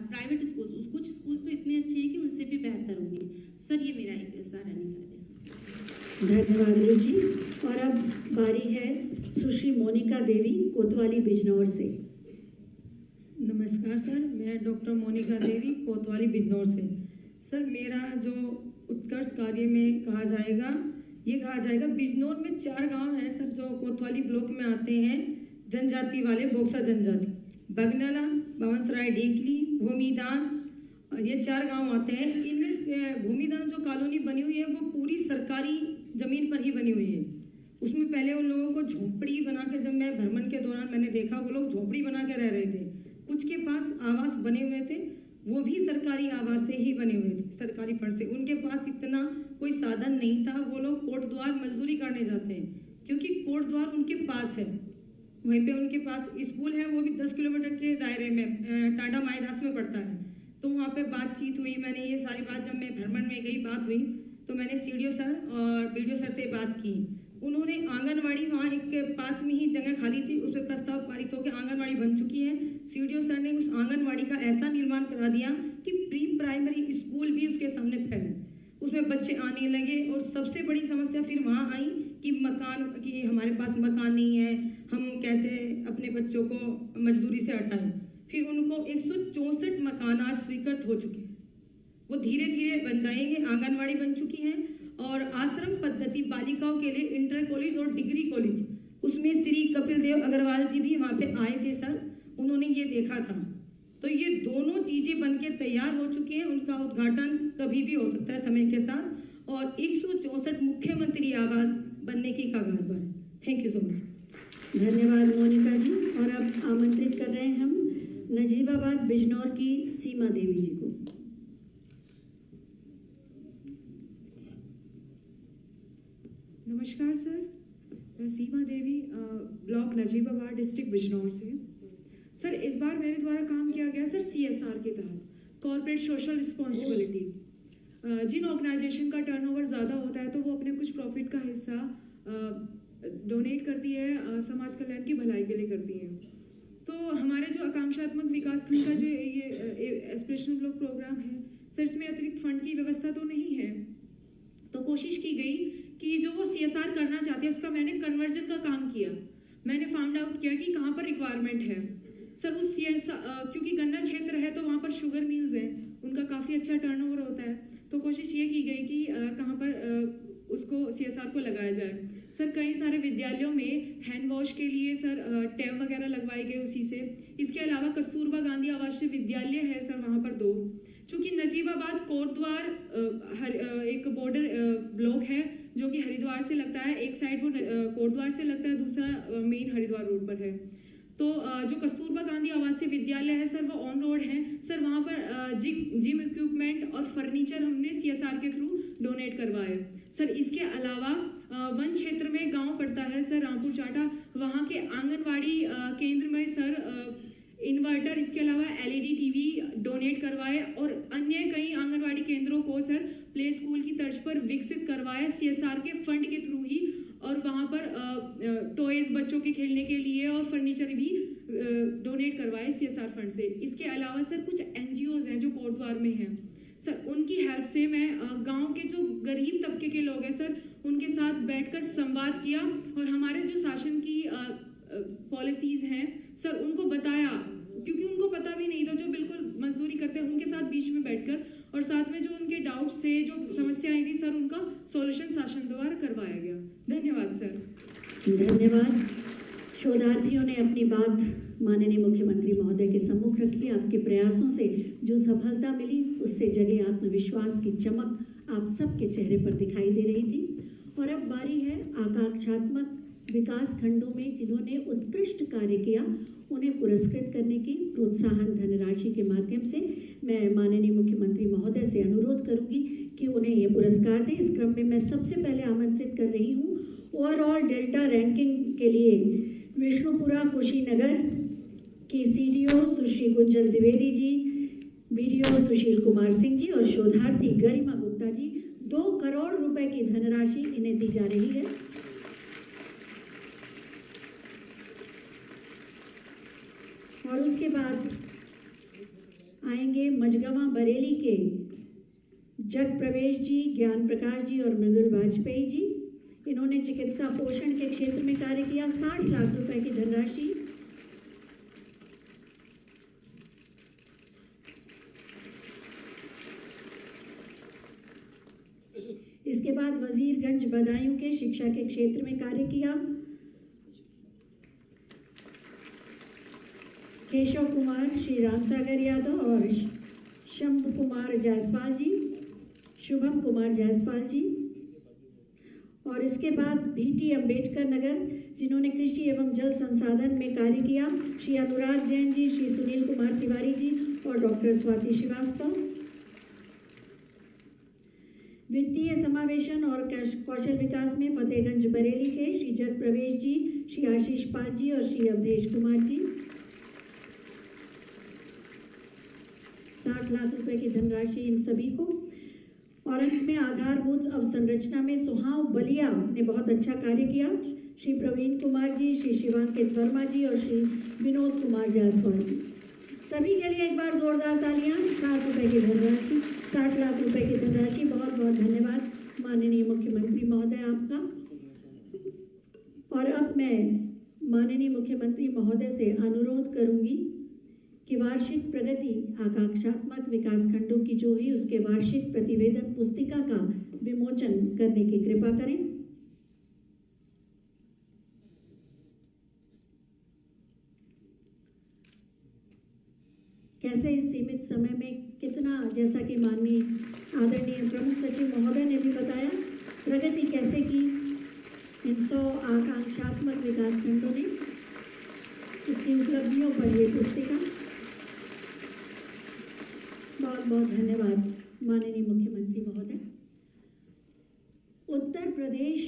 प्राइवेट स्कूल्स, कुछ स्कूल्स तो इतने अच्छे हैं कि उनसे भी बेहतर होंगे। सर ये मेरा एक सारा निवेदन है। धन्यवाद रुचि। और अब बारी है सुश्री मोनिका देवी कोतवाली बिजनौर से। नमस्कार सर, मैं डॉक्टर मोनिका देवी कोतवाली बिजनौर से। सर मेरा जो उत्कर्ष कार्य में कहा जाएगा बिजनौर में 4 गांव हैं सर जो कोतवाली ब्लॉक में आते हैं, जनजाति वाले, बोक्सा जनजाति, बगनाला, बावनसराय, ढीकली, भूमिदान, ये 4 गांव आते हैं। इनमें भूमिदान जो कॉलोनी बनी हुई है वो पूरी सरकारी जमीन पर ही बनी हुई है। उसमें पहले उन लोगों को झोपड़ी बना के, जब मैं भ्रमण के दौरान मैंने देखा वो लोग झोपड़ी बना के रह रहे थे। कुछ के पास आवास बने हुए थे, वो भी सरकारी आवास से ही बने हुए थे, सरकारी फंड से। उनके पास इतना कोई साधन नहीं था। वो लोग कोट द्वार मजदूरी करने जाते हैं क्योंकि कोट द्वार उनके पास है। वहीं पे उनके पास स्कूल है, वो भी 10 किलोमीटर के दायरे में, टांडा माईदास में पड़ता है। तो वहाँ पे बातचीत हुई, मैंने ये सारी बात, जब मैं भ्रमण में गई बात हुई तो मैंने CDO सर और BDO सर से बात की। उन्होंने आंगनवाड़ी, वहाँ एक पास में ही जगह खाली थी, उस पर प्रस्ताव पारित होकर आंगनवाड़ी बन चुकी है। CDO सर ने उस आंगनवाड़ी का ऐसा निर्माण करा दिया कि प्री प्राइमरी स्कूल भी उसके सामने फैले, उसमें बच्चे आने लगे। और सबसे बड़ी समस्या फिर वहाँ आई कि हमारे पास मकान नहीं है, हम कैसे अपने बच्चों को मजदूरी से हटाएं। फिर उनको 164 मकान आज स्वीकृत हो चुके हैं, वो धीरे धीरे बन जाएंगे। आंगनवाड़ी बन चुकी है और आश्रम पद्धति बालिकाओं के लिए इंटर कॉलेज और डिग्री कॉलेज, उसमें श्री कपिल देव अग्रवाल जी भी वहाँ पे आए थे सर, उन्होंने ये देखा था। तो ये दोनों चीजें बनके तैयार हो चुकी हैं, उनका उद्घाटन कभी भी हो सकता है समय के साथ। और 164 मुख्यमंत्री आवास बनने की कगार पर। Thank you so much. धन्यवाद मोनिका जी। और अब आमंत्रित कर रहे हैं हम नजीबाबाद बिजनौर की सीमा देवी जी को। नमस्कार सर, मैं सीमा देवी, ब्लॉक नजीबाबाद, डिस्ट्रिक्ट बिजनौर से। सर इस बार मेरे द्वारा काम किया गया सर CSR के तहत, कॉर्पोरेट सोशल रिस्पॉन्सिबिलिटी। जिन ऑर्गेनाइजेशन का टर्नओवर ज़्यादा होता है तो वो अपने कुछ प्रॉफिट का हिस्सा डोनेट करती है, समाज कल्याण की भलाई के लिए करती हैं। तो हमारे जो आकांक्षात्मक विकास खंड का जो ये एस्पिरेशनल ब्लॉक प्रोग्राम है सर, इसमें अतिरिक्त फंड की व्यवस्था तो नहीं है। तो कोशिश की गई कि जो वो CSR करना चाहते हैं उसका मैंने कन्वर्जन का काम किया। मैंने फाउंड आउट किया कि कहाँ पर रिक्वायरमेंट है सर उस क्योंकि गन्ना क्षेत्र है तो वहाँ पर शुगर मिल्स हैं, उनका काफ़ी अच्छा टर्नओवर होता है। तो कोशिश ये की गई कि कहाँ पर उसको CSR को लगाया जाए। सर कई सारे विद्यालयों में हैंड वॉश के लिए सर टैब वगैरह लगवाए गए उसी से। इसके अलावा कस्तूरबा गांधी आवासीय विद्यालय है सर, वहाँ पर 2। चूँकि नजीबाबाद कोटद्वार एक बॉर्डर ब्लॉक है जो कि हरिद्वार से लगता है, एक साइड वो कोटद्वार से लगता है, दूसरा मेन हरिद्वार रोड पर है। तो जो कस्तूरबा गांधी आवासीय विद्यालय है सर वो ऑन रोड है सर, वहाँ पर जिम इक्विपमेंट और फर्नीचर हमने CSR के थ्रू डोनेट करवाए सर। इसके अलावा वन क्षेत्र में गांव पड़ता है सर रामपुर चाटा, वहाँ के आंगनवाड़ी केंद्र में सर इन्वर्टर, इसके अलावा LED TV डोनेट करवाए और अन्य कई आंगनवाड़ी केंद्रों को सर प्ले स्कूल की तर्ज पर विकसित करवाया CSR के फंड के थ्रू ही। और वहाँ पर टॉयज बच्चों के खेलने के लिए और फर्नीचर भी डोनेट करवाए CSR फंड से। इसके अलावा सर कुछ NGOs हैं जो कोटद्वार में हैं सर, उनकी हेल्प से मैं गांव के जो गरीब तबके के लोग हैं सर उनके साथ बैठकर संवाद किया और हमारे जो शासन की पॉलिसीज हैं सर उनको बताया, क्योंकि उनको पता भी नहीं था। जो बिल्कुल मजदूरी करते हैं उनके साथ बीच में बैठकर और साथ में जो उनके डाउट्स थे, जो समस्याएं थी सर, उनका सॉल्यूशन शासन द्वारा करवाया गया। धन्यवाद सर। धन्यवाद। शोधार्थियों ने अपनी बात माननीय मुख्यमंत्री महोदय के सम्मुख रखी। आपके प्रयासों से जो सफलता मिली उससे जगे आत्मविश्वास की चमक आप सबके चेहरे पर दिखाई दे रही थी। और अब बारी है आकांक्षात्मक विकास खंडों में जिन्होंने उत्कृष्ट कार्य किया उन्हें पुरस्कृत करने की। प्रोत्साहन धनराशि के माध्यम से मैं माननीय मुख्यमंत्री महोदय से अनुरोध करूंगी कि उन्हें ये पुरस्कार दें। इस क्रम में मैं सबसे पहले आमंत्रित कर रही हूँ ओवरऑल डेल्टा रैंकिंग के लिए विष्णुपुरा कुशीनगर की CDO सुश्री गुंजन द्विवेदी जी, BDO सुशील कुमार सिंह जी और शोधार्थी गरिमा गुप्ता जी 2 करोड़ रुपए की धनराशि इन्हें दी जा रही है। और उसके बाद आएंगे मझगवा बरेली के जग प्रवेश जी, ज्ञान प्रकाश जी और मृदुल वाजपेयी जी। इन्होंने चिकित्सा पोषण के क्षेत्र में कार्य किया। 60 लाख रुपए की धनराशि। इसके बाद वजीरगंज बदायूं के शिक्षा के क्षेत्र में कार्य किया केशव कुमार, श्री रामसागर यादव और शंभु कुमार जायसवाल जी, शुभम कुमार जायसवाल जी। और इसके बाद BT अम्बेडकर नगर जिन्होंने कृषि एवं जल संसाधन में कार्य किया श्री अनुराग जैन जी, श्री सुनील कुमार तिवारी जी और डॉक्टर स्वाति श्रीवास्तव। वित्तीय समावेशन और कौशल विकास में फतेहगंज बरेली के श्री जग प्रवेश जी, श्री आशीष पाल जी और श्री अवधेश कुमार जी। 60 लाख रुपए की धनराशि इन सभी को। और अंत में आधारभूत अवसंरचना में सुहाव बलिया ने बहुत अच्छा कार्य किया श्री प्रवीण कुमार जी, श्री शिवांकित वर्मा जी और श्री विनोद कुमार जायसवाल जी। सभी के लिए एक बार जोरदार तालियां। 60 रुपए की धनराशि, 60 लाख रुपए की धनराशि। बहुत बहुत धन्यवाद माननीय मुख्यमंत्री महोदय आपका। और अब मैं माननीय मुख्यमंत्री महोदय से अनुरोध करूंगी कि वार्षिक प्रगति आकांक्षात्मक विकास खंडों की जो है उसके वार्षिक प्रतिवेदन पुस्तिका का विमोचन करने की कृपा करें। कैसे इस सीमित समय में कितना, जैसा कि माननीय आदरणीय प्रमुख सचिव महोदय ने भी बताया, प्रगति कैसे की इन 100 आकांक्षात्मक विकास खंडों ने, इसकी उपलब्धियों पर ये पुस्तिका। बहुत बहुत धन्यवाद माननीय मुख्यमंत्री महोदय। उत्तर प्रदेश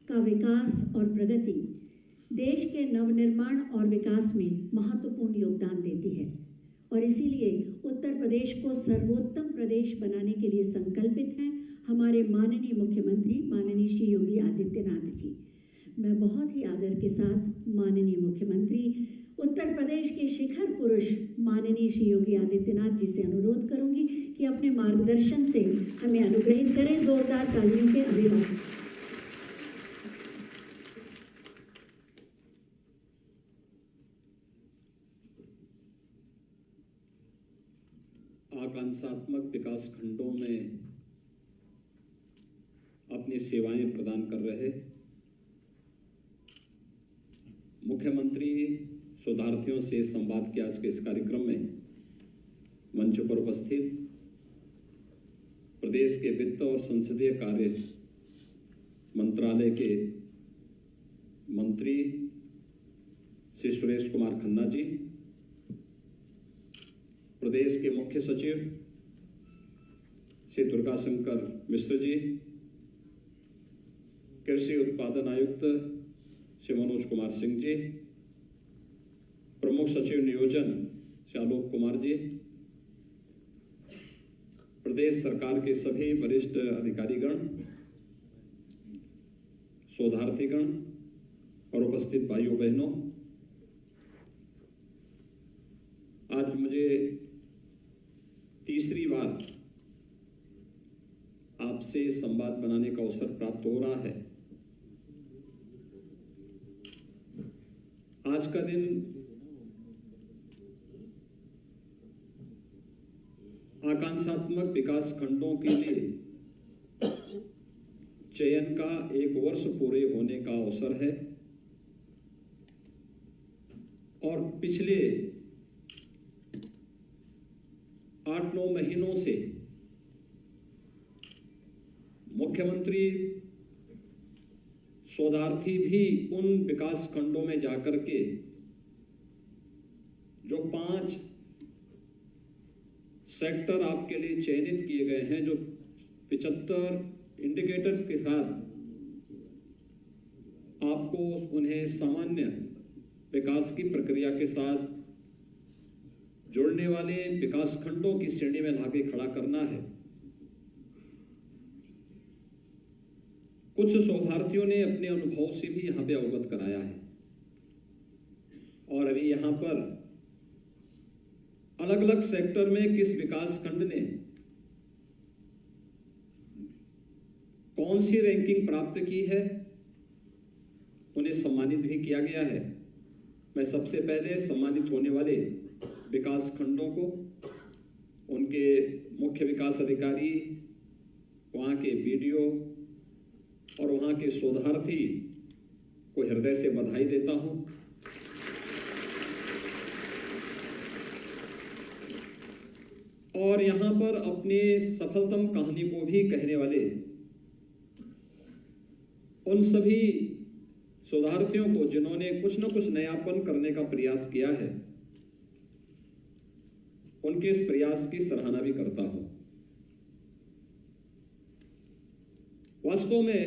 का विकास और प्रगति देश के नवनिर्माण और विकास में महत्वपूर्ण योगदान देती है और इसीलिए उत्तर प्रदेश को सर्वोत्तम प्रदेश बनाने के लिए संकल्पित हैं हमारे माननीय मुख्यमंत्री माननीय श्री योगी आदित्यनाथ जी। मैं बहुत ही आदर के साथ माननीय मुख्यमंत्री उत्तर प्रदेश के शिखर पुरुष माननीय श्री योगी आदित्यनाथ जी से अनुरोध करूंगी कि अपने मार्गदर्शन से हमें अनुग्रहित करें। जोरदार तालियों के अभिवादन। आकांक्षात्मक विकास खंडों में अपनी सेवाएं प्रदान कर रहे मुख्यमंत्री शोधार्थियों से संवाद के आज के इस कार्यक्रम में मंच पर उपस्थित प्रदेश के वित्त और संसदीय कार्य मंत्रालय के मंत्री श्री सुरेश कुमार खन्ना जी, प्रदेश के मुख्य सचिव श्री दुर्गा शंकर मिश्र जी, कृषि उत्पादन आयुक्त श्री मनोज कुमार सिंह जी, प्रमुख सचिव नियोजन श्री आलोक कुमार जी, प्रदेश सरकार के सभी वरिष्ठ अधिकारीगण, शोधार्थीगण और उपस्थित भाइयों बहनों, आज मुझे तीसरी बार आपसे संवाद बनाने का अवसर प्राप्त हो रहा है। आज का दिन आकांक्षात्मक विकास खंडों के लिए चयन का 1 वर्ष पूरे होने का अवसर है और पिछले 8-9 महीनों से मुख्यमंत्री शोधार्थी भी उन विकास खंडों में जाकर के जो 5 सेक्टर आपके लिए चयनित किए गए हैं, जो 75 इंडिकेटर्स के साथ आपको उन्हें सामान्य विकास की प्रक्रिया के साथ जोड़ने वाले विकास खंडों की श्रेणी में लाके खड़ा करना है। कुछ शोधार्थियों ने अपने अनुभव से भी यहां पे अवगत कराया है और अभी यहां पर अलग अलग सेक्टर में किस विकास खंड ने कौन सी रैंकिंग प्राप्त की है, उन्हें सम्मानित भी किया गया है। मैं सबसे पहले सम्मानित होने वाले विकास खंडों को, उनके मुख्य विकास अधिकारी, वहां के बीडीओ और वहां के शोधार्थी को हृदय से बधाई देता हूं। और यहां पर अपने सफलतम कहानी को भी कहने वाले उन सभी शोधार्थियों को जिन्होंने कुछ न कुछ नयापन करने का प्रयास किया है, उनके इस प्रयास की सराहना भी करता हूं। वास्तव में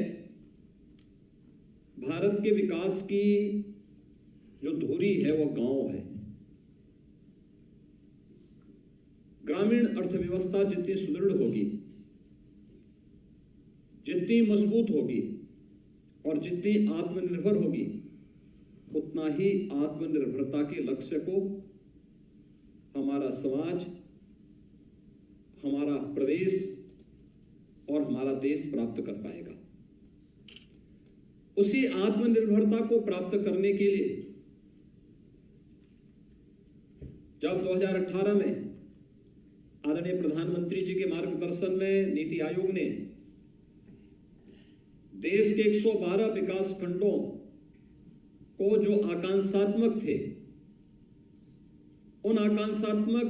भारत के विकास की जो धुरी है वो गांव है। ग्रामीण अर्थव्यवस्था जितनी सुदृढ़ होगी, जितनी मजबूत होगी और जितनी आत्मनिर्भर होगी, उतना ही आत्मनिर्भरता के लक्ष्य को हमारा समाज, हमारा प्रदेश और हमारा देश प्राप्त कर पाएगा। उसी आत्मनिर्भरता को प्राप्त करने के लिए जब 2018 में आदरणीय प्रधानमंत्री जी के मार्गदर्शन में नीति आयोग ने देश के 112 विकास खंडों को जो आकांक्षात्मक थे, उन आकांक्षात्मक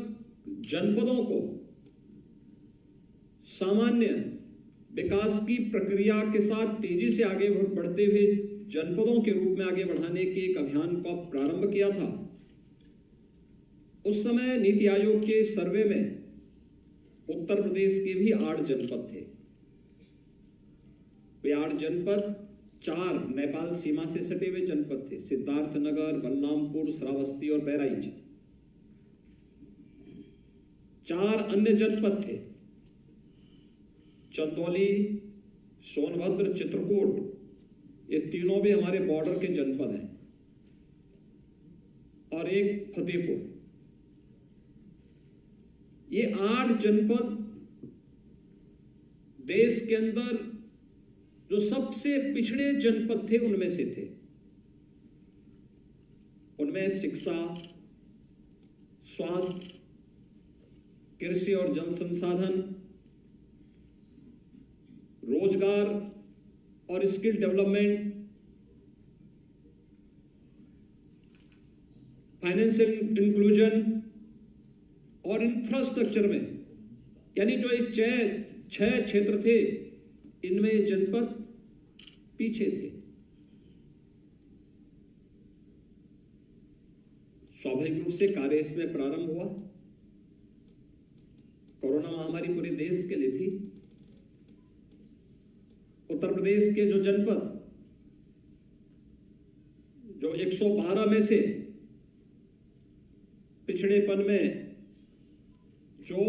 जनपदों को सामान्य विकास की प्रक्रिया के साथ तेजी से आगे बढ़ते हुए जनपदों के रूप में आगे बढ़ाने के एक अभियान का प्रारंभ किया था। उस समय नीति आयोग के सर्वे में उत्तर प्रदेश के भी 8 जनपद थे। वे 8 जनपद 4 नेपाल सीमा से सटे हुए जनपद थे, सिद्धार्थनगर, बलरामपुर, श्रावस्ती और बहराइच। 4 अन्य जनपद थे, चंदौली, सोनभद्र, चित्रकूट, ये तीनों भी हमारे बॉर्डर के जनपद हैं, और एक फतेहपुर। ये 8 जनपद देश के अंदर जो सबसे पिछड़े जनपद थे उनमें से थे। उनमें शिक्षा, स्वास्थ्य, कृषि और जल संसाधन, रोजगार और स्किल डेवलपमेंट, फाइनेंशियल इंक्लूजन और इंफ्रास्ट्रक्चर में, यानी जो ये 6 क्षेत्र थे, इनमें ये जनपद पीछे थे। स्वाभाविक रूप से कार्य इसमें प्रारंभ हुआ। कोरोना महामारी पूरे देश के लिए थी। उत्तर प्रदेश के जो जनपद, जो 112 में से पिछड़ेपन में जो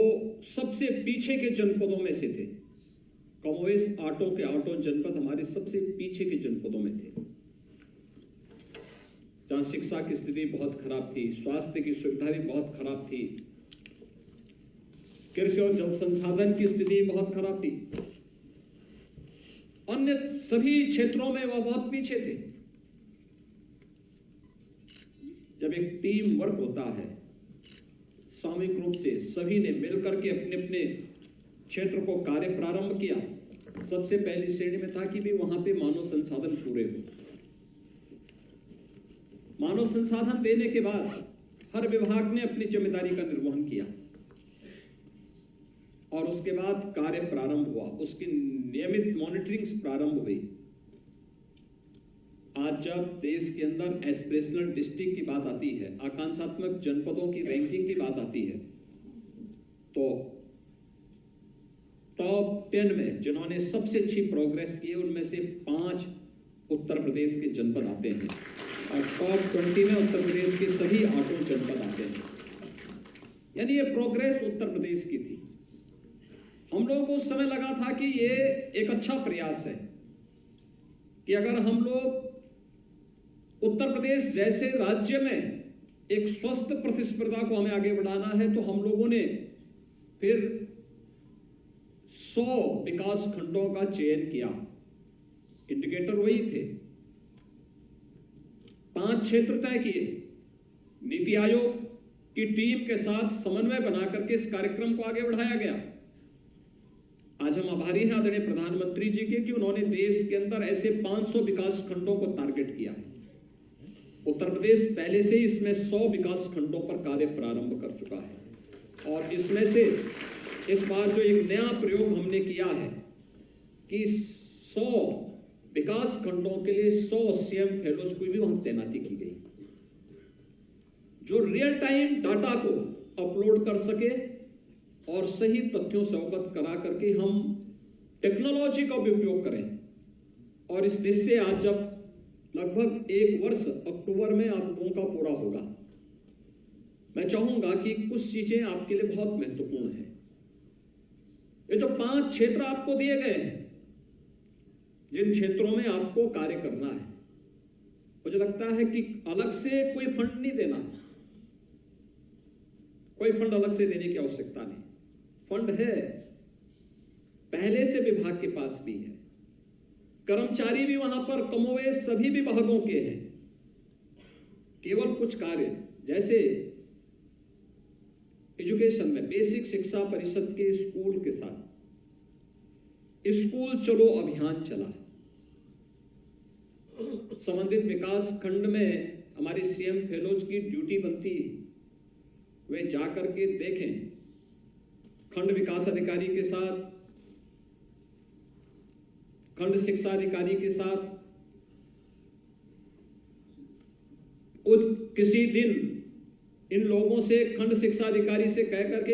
सबसे पीछे के जनपदों में से थे, कमोवेश आठों जनपद हमारे सबसे पीछे के जनपदों में थे, जहां शिक्षा की स्थिति बहुत खराब थी, स्वास्थ्य की सुविधा भी बहुत खराब थी, कृषि और जल संसाधन की स्थिति बहुत खराब थी। अन्य सभी क्षेत्रों में वह बहुत पीछे थे। जब एक टीम वर्क होता है, सामूहिक रूप से सभी ने मिलकर के अपने अपने क्षेत्र को कार्य प्रारंभ किया, सबसे पहली श्रेणी में था कि भी वहां पे मानव संसाधन पूरे हो। मानव संसाधन देने के बाद हर विभाग ने अपनी जिम्मेदारी का निर्वहन किया और उसके बाद कार्य प्रारंभ हुआ, उसकी नियमित मॉनिटरिंग प्रारंभ हुई। आज जब देश के अंदर एस्पिरेशनल डिस्ट्रिक्ट की बात आती है, आकांक्षात्मक जनपदों की रैंकिंग की बात आती है, तो टॉप 10 में जिन्होंने सबसे अच्छी प्रोग्रेस की है उनमें से 5 उत्तर प्रदेश के जनपद आते हैं और टॉप 20 में उत्तर प्रदेश के सभी 8 जनपद आते हैं। यानी ये प्रोग्रेस उत्तर प्रदेश की थी। हम लोगों को उस समय लगा था कि ये एक अच्छा प्रयास है कि अगर हम लोग उत्तर प्रदेश जैसे राज्य में एक स्वस्थ प्रतिस्पर्धा को हमें आगे बढ़ाना है, तो हम लोगों ने फिर 100 विकास खंडों का चयन किया। इंडिकेटर वही थे। 5 क्षेत्र तय किए। नीति आयोग की टीम के साथ समन्वय बना करके इस कार्यक्रम को आगे बढ़ाया गया। आज हम आभारी हैं आदरणीय प्रधानमंत्री जी के कि उन्होंने देश के अंदर ऐसे 500 विकास खंडों को टारगेट किया है। उत्तर प्रदेश पहले से ही इसमें 100 विकास खंडों पर कार्य प्रारंभ कर चुका है और इसमें से इस बार जो एक नया प्रयोग हमने किया है कि 100 विकास खंडों के लिए 100 सीएम फेलोज की भी वहां तैनाती की गई, जो रियल टाइम डाटा को अपलोड कर सके और सही तथ्यों से अवगत करा करके हम टेक्नोलॉजी का भी उपयोग करें। और इस देश से आज जब लगभग 1 वर्ष अक्टूबर में आप लोगों का पूरा होगा, मैं चाहूंगा कि कुछ चीजें आपके लिए बहुत महत्वपूर्ण है। ये जो 5 क्षेत्र आपको दिए गए हैं, जिन क्षेत्रों में आपको कार्य करना है, मुझे लगता है कि अलग से कोई फंड नहीं देना, कोई फंड अलग से देने की आवश्यकता नहीं। फंड है, पहले से विभाग के पास भी है, कर्मचारी भी वहां पर कमोवेश सभी विभागों के हैं। केवल कुछ कार्य जैसे एजुकेशन में बेसिक शिक्षा परिषद के स्कूल के साथ स्कूल चलो अभियान चला। संबंधित विकास खंड में हमारे सीएम फेलोज की ड्यूटी बनती है, वे जाकर के देखें, खंड विकास अधिकारी के साथ, खंड शिक्षा अधिकारी के साथ किसी दिन इन लोगों से, खंड शिक्षा अधिकारी से कह करके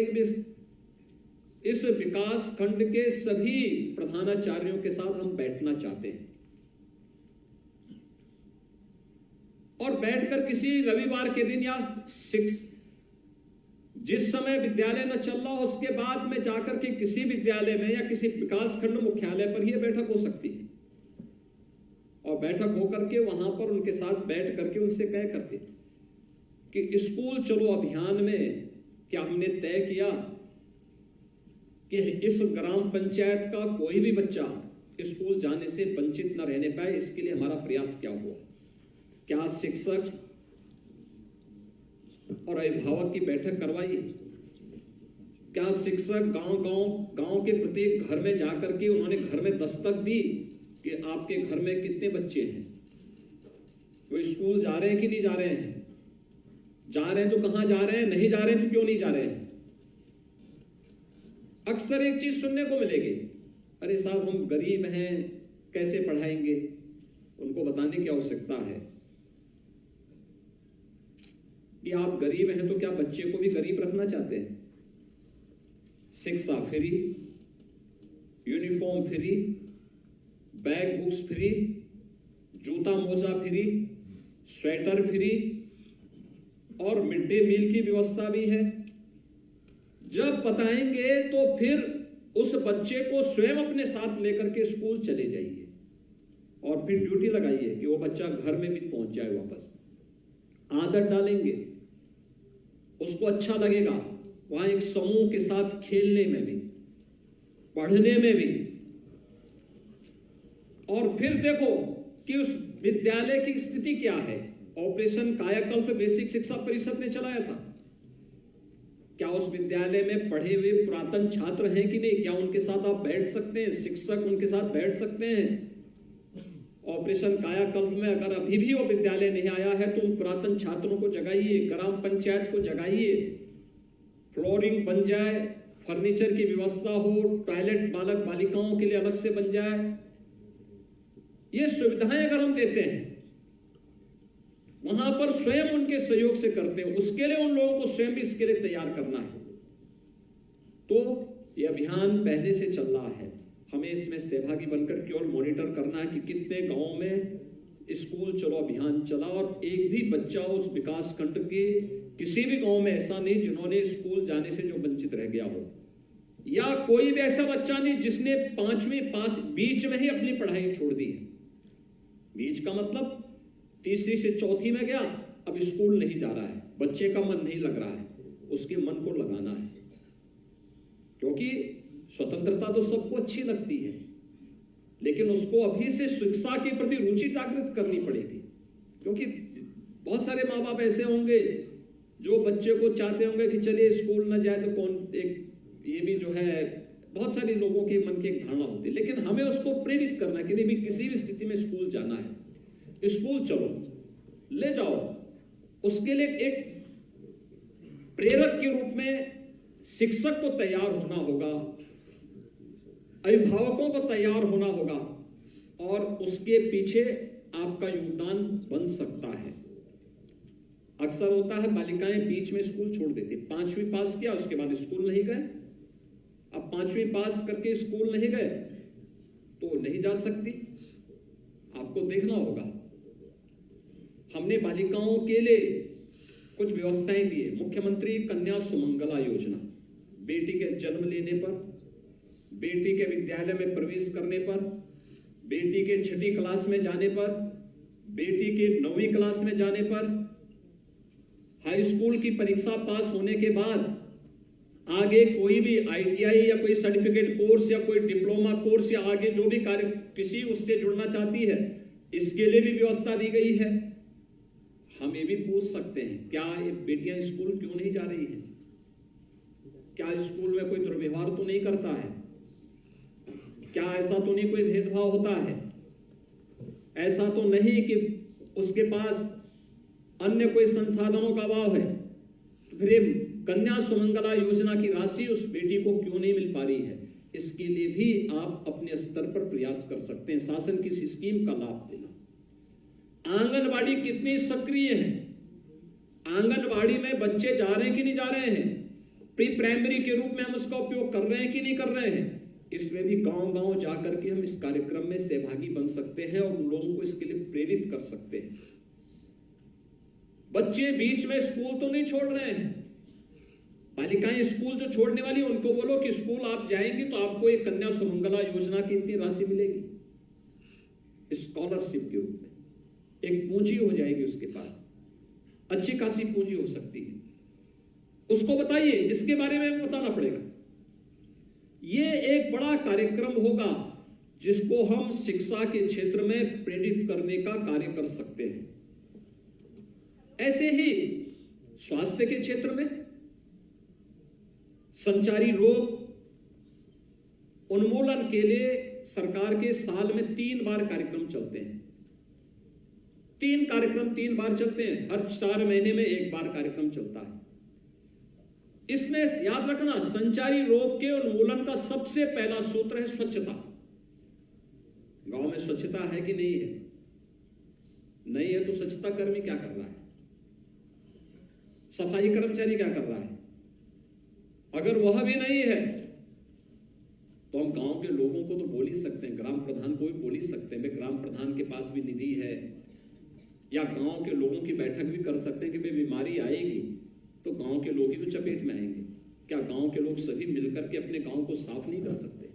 इस विकास खंड के सभी प्रधानाचार्यों के साथ हम बैठना चाहते हैं और बैठकर किसी रविवार के दिन या जिस समय विद्यालय न चल रहा उसके बाद में जाकर के किसी विद्यालय में या किसी विकासखंड मुख्यालय पर यह बैठक हो सकती है, और बैठक होकर के वहां पर उनके साथ बैठ करके उनसे कह करके कि स्कूल चलो अभियान में क्या हमने तय किया कि इस ग्राम पंचायत का कोई भी बच्चा स्कूल जाने से वंचित न रहने पाए, इसके लिए हमारा प्रयास क्या हुआ? क्या शिक्षक और अभिभावक की बैठक करवाई? क्या शिक्षक गांव के प्रत्येक घर में जाकर के उन्होंने घर में दस्तक दी कि आपके घर में कितने बच्चे हैं, वो स्कूल जा रहे हैं कि नहीं जा रहे हैं, जा रहे हैं तो कहां जा रहे हैं, नहीं जा रहे हैं तो क्यों नहीं जा रहे हैं? अक्सर एक चीज सुनने को मिलेगी, अरे साहब हम गरीब हैं कैसे पढ़ाएंगे। उनको बताने की आवश्यकता है कि आप गरीब हैं तो क्या बच्चे को भी गरीब रखना चाहते हैं? शिक्षा free, uniform free, bag books free, जूता मोजा फ्री, स्वेटर फ्री और मिड डे मील की व्यवस्था भी है। जब बताएंगे तो फिर उस बच्चे को स्वयं अपने साथ लेकर के स्कूल चले जाइए और फिर ड्यूटी लगाइए कि वो बच्चा घर में भी पहुंच जाए वापस। आदत डालेंगे, उसको अच्छा लगेगा वहां एक समूह के साथ खेलने में भी, पढ़ने में भी। और फिर देखो कि उस विद्यालय की स्थिति क्या है। ऑपरेशन कायाकल्प बेसिक शिक्षा परिषद ने चलाया था। क्या उस विद्यालय में पढ़े हुए पुरातन छात्र हैं कि नहीं? क्या उनके साथ आप बैठ सकते हैं? शिक्षक उनके साथ बैठ सकते हैं? ऑपरेशन कायाकल्प में अगर अभी भी वो विद्यालय नहीं आया है तो उन पुरातन छात्रों को जगाइए, ग्राम पंचायत को जगाइए, फ्लोरिंग बन जाए, फर्नीचर की व्यवस्था हो, टॉयलेट बालक बालिकाओं के लिए अलग से बन जाए। ये सुविधाएं अगर हम देते हैं, वहां पर स्वयं उनके सहयोग से करते हैं, उसके लिए उन लोगों को स्वयं भी इसके लिए तैयार करना है। तो ये अभियान पहले से चल रहा है, हमें इसमें सहभागी बनकर केवल मॉनिटर करना है कि कितने गांवों में स्कूल चलो अभियान चला और एक भी बच्चा उस विकास खंड के किसी भी गांव में ऐसा नहीं जिन्होंने स्कूल जाने से जो वंचित रह गया हो, या कोई भी ऐसा बच्चा नहीं जिसने 5वीं पास बीच में ही अपनी पढ़ाई छोड़ दी है। बीच का मतलब तीसरी से चौथी में गया, अब स्कूल नहीं जा रहा है, बच्चे का मन नहीं लग रहा है, उसके मन को लगाना है। क्योंकि स्वतंत्रता तो सबको अच्छी लगती है, लेकिन उसको अभी से शिक्षा के प्रति रुचि जागृत करनी पड़ेगी। क्योंकि बहुत सारे माँ बाप ऐसे होंगे जो बच्चे को चाहते होंगे कि चलिए स्कूल न जाए तो कौन, एक ये भी जो है बहुत सारे लोगों के मन की एक धारणा होती है। लेकिन हमें उसको प्रेरित करना है कि नहीं भी किसी भी स्थिति में स्कूल जाना है, स्कूल चलो, ले जाओ। उसके लिए एक प्रेरक के रूप में शिक्षक को तैयार होना होगा, अभिभावकों को तैयार होना होगा, और उसके पीछे आपका योगदान बन सकता है। अक्सर होता है बालिकाएं बीच में स्कूल छोड़ देती, 5वीं पास किया उसके बाद स्कूल नहीं गए। अब 5वीं पास करके स्कूल नहीं गए तो नहीं जा सकती, आपको देखना होगा। हमने बालिकाओं के लिए कुछ व्यवस्थाएं दी है। मुख्यमंत्री कन्या सुमंगला योजना, बेटी के जन्म लेने पर, बेटी के विद्यालय में प्रवेश करने पर, बेटी के 6ठी क्लास में जाने पर, बेटी के 9वीं क्लास में जाने पर, हाई स्कूल की परीक्षा पास होने के बाद आगे कोई भी ITI या कोई सर्टिफिकेट कोर्स या कोई डिप्लोमा कोर्स या आगे जो भी कार्य किसी उससे जुड़ना चाहती है, इसके लिए भी व्यवस्था दी गई है। हम ये भी पूछ सकते हैं, क्या ये बेटियां स्कूल क्यों नहीं जा रही हैं? क्या स्कूल में कोई दुर्व्यवहार तो नहीं करता है? क्या ऐसा तो नहीं कोई भेदभाव होता है? ऐसा तो नहीं कि उसके पास अन्य कोई संसाधनों का अभाव है? तो फिर कन्या सुमंगला योजना की राशि उस बेटी को क्यों नहीं मिल पा रही है? इसके लिए भी आप अपने स्तर पर प्रयास कर सकते हैं, शासन की इस स्कीम का लाभ देना। आंगनवाड़ी कितनी सक्रिय है, आंगनवाड़ी में बच्चे जा रहे हैं कि नहीं जा रहे हैं, प्री प्राइमरी के रूप में हम उसका उपयोग कर रहे हैं कि नहीं कर रहे हैं, इसमें भी गांव-गांव जाकर के हम इस कार्यक्रम में सहभागी बन सकते हैं और लोगों को इसके लिए प्रेरित कर सकते हैं। बच्चे बीच में स्कूल तो नहीं छोड़ रहे हैं, बालिकाएं स्कूल जो छोड़ने वाली उनको बोलो कि स्कूल आप जाएंगे तो आपको एक कन्या सुमंगला योजना की इतनी राशि मिलेगी, स्कॉलरशिप के रूप में। एक पूंजी हो जाएगी उसके पास, अच्छी खासी पूंजी हो सकती है। उसको बताइए, इसके बारे में बताना पड़ेगा। ये एक बड़ा कार्यक्रम होगा जिसको हम शिक्षा के क्षेत्र में प्रेरित करने का कार्य कर सकते हैं। ऐसे ही स्वास्थ्य के क्षेत्र में संचारी रोग उन्मूलन के लिए सरकार के साल में 3 बार कार्यक्रम चलते हैं। 3 कार्यक्रम 3 बार चलते हैं, हर 4 महीने में 1 बार कार्यक्रम चलता है। इसमें याद रखना, संचारी रोग के उन्मूलन का सबसे पहला सूत्र है स्वच्छता। गांव में स्वच्छता है कि नहीं है? नहीं है तो स्वच्छता कर्मी क्या कर रहा है? सफाई कर्मचारी क्या कर रहा है? अगर वह भी नहीं है तो हम गांव के लोगों को तो बोल ही सकते हैं, ग्राम प्रधान को भी बोल ही सकते हैं, ग्राम प्रधान के पास भी निधि है, या गांव के लोगों की बैठक भी कर सकते हैं कि भाई बीमारी आएगी तो गांव के लोग ही तो चपेट में आएंगे। क्या गांव के लोग सभी मिलकर के अपने गांव को साफ नहीं कर सकते?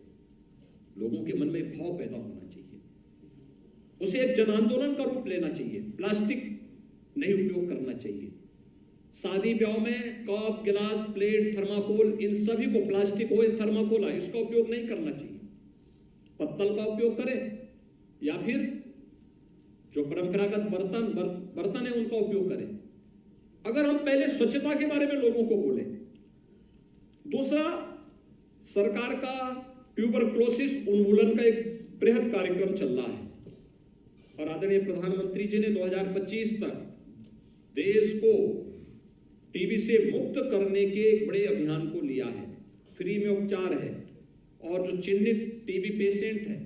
लोगों के मन में भाव पैदा होना चाहिए, उसे एक जन आंदोलन का रूप लेना चाहिए। प्लास्टिक नहीं उपयोग करना चाहिए। शादी ब्याह में कप, गिलास, प्लेट, थर्माकोल, इन सभी को, प्लास्टिक हो या थर्माकोल है, इसका उपयोग नहीं करना चाहिए। पत्तल का उपयोग करें या फिर जो परंपरागत बर्तन है उनका उपयोग करें। अगर हम पहले स्वच्छता के बारे में लोगों को बोले। दूसरा, सरकार का ट्यूबरक्लोसिस उन्मूलन का एक बृहद कार्यक्रम चल रहा है और आदरणीय प्रधानमंत्री जी ने 2025 तक देश को टीबी से मुक्त करने के एक बड़े अभियान को लिया है। फ्री में उपचार है और जो चिन्हित टीबी पेशेंट है,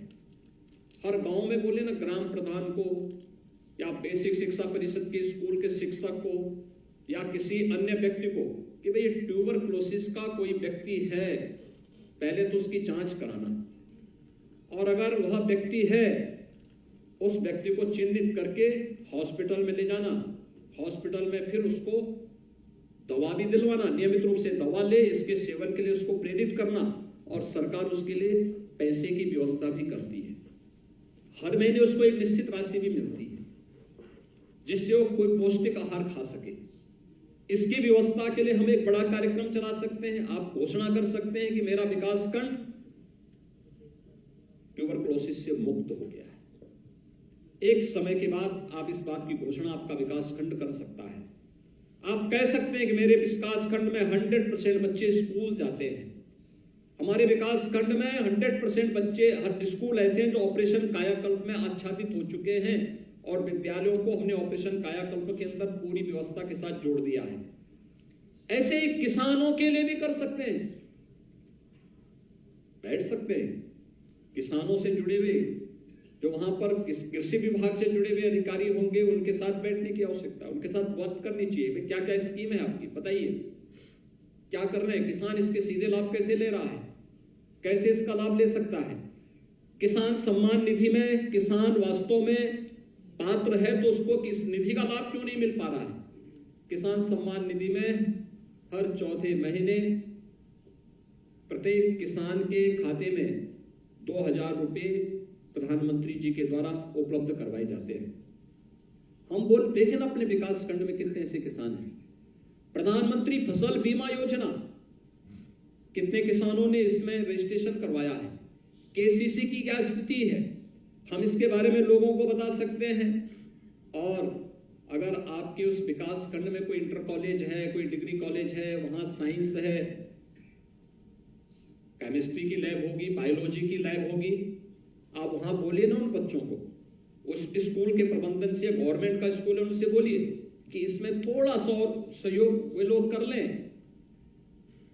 हर गांव में बोले ना, ग्राम प्रधान को या बेसिक शिक्षा परिषद के स्कूल के शिक्षक को या किसी अन्य व्यक्ति को कि भाई ट्यूबरक्लोसिस का कोई व्यक्ति है, पहले तो उसकी जांच कराना, और अगर वह व्यक्ति है उस व्यक्ति को चिन्हित करके हॉस्पिटल में ले जाना, हॉस्पिटल में फिर उसको दवा भी दिलवाना, नियमित रूप से दवा ले, इसके सेवन के लिए उसको प्रेरित करना, और सरकार उसके लिए पैसे की व्यवस्था भी करती है। हर महीने उसको एक निश्चित राशि भी मिलती है जिससे वो कोई पौष्टिक आहार खा सके। इसकी व्यवस्था के लिए हम एक बड़ा कार्यक्रम चला सकते हैं। आप घोषणा कर सकते हैं कि मेरा विकासखंड ट्यूबरक्लोसिस से मुक्त हो गया है। एक समय के बाद आप इस बात की घोषणा आपका विकासखंड कर सकता है। आप कह सकते हैं कि मेरे विकासखंड में 100% बच्चे स्कूल जाते हैं। हमारे विकासखंड में 100% बच्चे, हर स्कूल ऐसे हैं जो ऑपरेशन कायाकल्प में आच्छादित हो चुके हैं और विद्यालयों को हमने ऑपरेशन कायाकल्प के अंदर पूरी व्यवस्था के साथ जोड़ दिया है। ऐसे ही किसानों के लिए भी कर सकते हैं। बैठ सकते हैं किसानों से जुड़े हुए, जो वहां पर कृषि विभाग से जुड़े हुए अधिकारी होंगे, उनके साथ बैठने की आवश्यकता है, उनके साथ बात करनी चाहिए। क्या क्या स्कीम है आपकी, बताइए क्या कर रहे हैं, किसान इसके सीधे लाभ कैसे ले रहा है, कैसे इसका लाभ ले सकता है। किसान सम्मान निधि में किसान वास्तव में पात्र है तो उसको किस निधि का लाभ क्यों नहीं मिल पा रहा है? किसान सम्मान निधि में हर चौथे महीने प्रत्येक किसान के खाते में 2000 रुपए प्रधानमंत्री जी के द्वारा उपलब्ध करवाए जाते हैं। हम देखें ना अपने विकास खंड में कितने ऐसे किसान हैं। प्रधानमंत्री फसल बीमा योजना, कितने किसानों ने इसमें रजिस्ट्रेशन करवाया है? केसीसी की क्या स्थिति है, हम इसके बारे में लोगों को बता सकते हैं। और अगर आपके उस विकास खंड में कोई इंटर कॉलेज है, कोई डिग्री कॉलेज है, वहां साइंस है, केमिस्ट्री की लैब होगी, बायोलॉजी की लैब होगी, आप वहां बोलिए ना उन बच्चों को, उस स्कूल के प्रबंधन से, गवर्नमेंट का स्कूल है, उनसे बोलिए कि इसमें थोड़ा सा और सहयोग वे लोग कर लें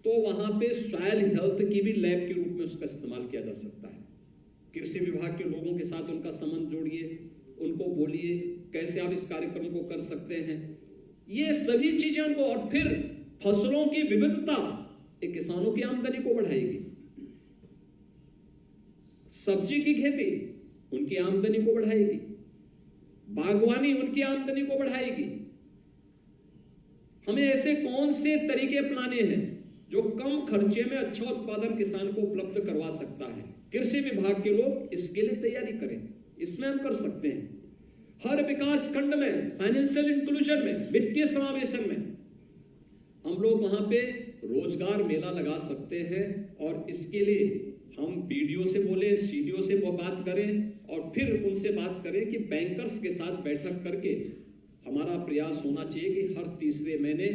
तो वहां पे सॉइल हेल्थ की भी लैब के रूप में उसका इस्तेमाल किया जा सकता है। कृषि विभाग के लोगों के साथ उनका संबंध जोड़िए, उनको बोलिए कैसे आप इस कार्यक्रम को कर सकते हैं। ये सभी चीजें उनको, और फिर फसलों की विविधता एक किसानों की आमदनी को बढ़ाएगी। सब्जी की खेती उनकी आमदनी को बढ़ाएगी, बागवानी उनकी आमदनी को बढ़ाएगी। हमें ऐसे कौन से तरीके अपनाने हैं जो कम खर्चे में अच्छा उत्पादन किसान को उपलब्ध करवा सकता है। कृषि विभाग के लोग इसके लिए तैयारी करें, इसमें हम कर सकते हैं। हर विकास खंड में फाइनेंशियल इंक्लूजन में, वित्तीय समावेशन में हम लोग वहां पे रोजगार मेला लगा सकते हैं और इसके लिए हम बीडीओ से बोले, सीडीओ से वो बात करें और फिर उनसे बात करें कि बैंकर्स के साथ बैठक करके हमारा प्रयास होना चाहिए कि हर तीसरे महीने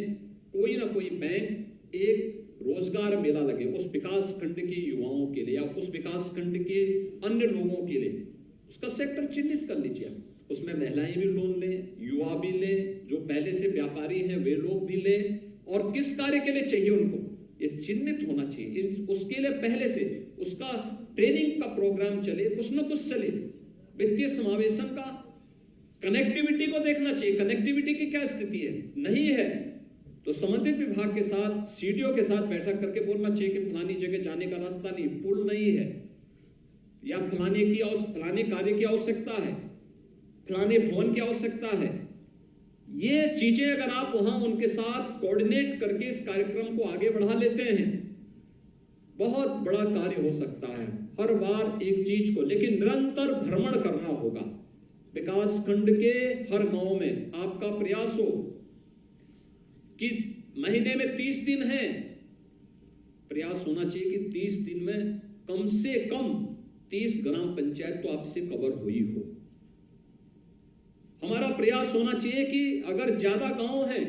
कोई ना कोई बैंक एक रोजगार मेला लगे उस विकास खंड के युवाओं के लिए या उस विकास खंड के अन्य लोगों के लिए। उसका सेक्टर चिन्हित कर लीजिए आप, उसमें महिलाएं भी लोन लें, युवा भी लें, जो पहले से व्यापारी हैं वे लोग भी लें, और किस कार्य के लिए चाहिए उनको ये चिन्हित होना चाहिए। उसके लिए पहले से उसका ट्रेनिंग का प्रोग्राम चले, कुछ ना कुछ चले। वित्तीय समावेशन का कनेक्टिविटी को देखना चाहिए, कनेक्टिविटी की क्या स्थिति है, नहीं है तो संबंधित विभाग के साथ, सीडीओ के साथ बैठक करके बोलना चाहिए कि फलानी जगह जाने का रास्ता नहीं, पुल नहीं है, या फलाने कार्य की आवश्यकता है, फलाने भवन की आवश्यकता है। ये चीजें अगर आप वहां उनके साथ कोऑर्डिनेट करके इस कार्यक्रम को आगे बढ़ा लेते हैं, बहुत बड़ा कार्य हो सकता है। हर बार एक चीज को, लेकिन निरंतर भ्रमण करना होगा। विकास खंड के हर गांव में आपका प्रयास हो कि महीने में 30 दिन है, प्रयास होना चाहिए कि 30 दिन में कम से कम 30 ग्राम पंचायत तो आपसे कवर हुई हो। हमारा प्रयास होना चाहिए कि अगर ज्यादा गांव हैं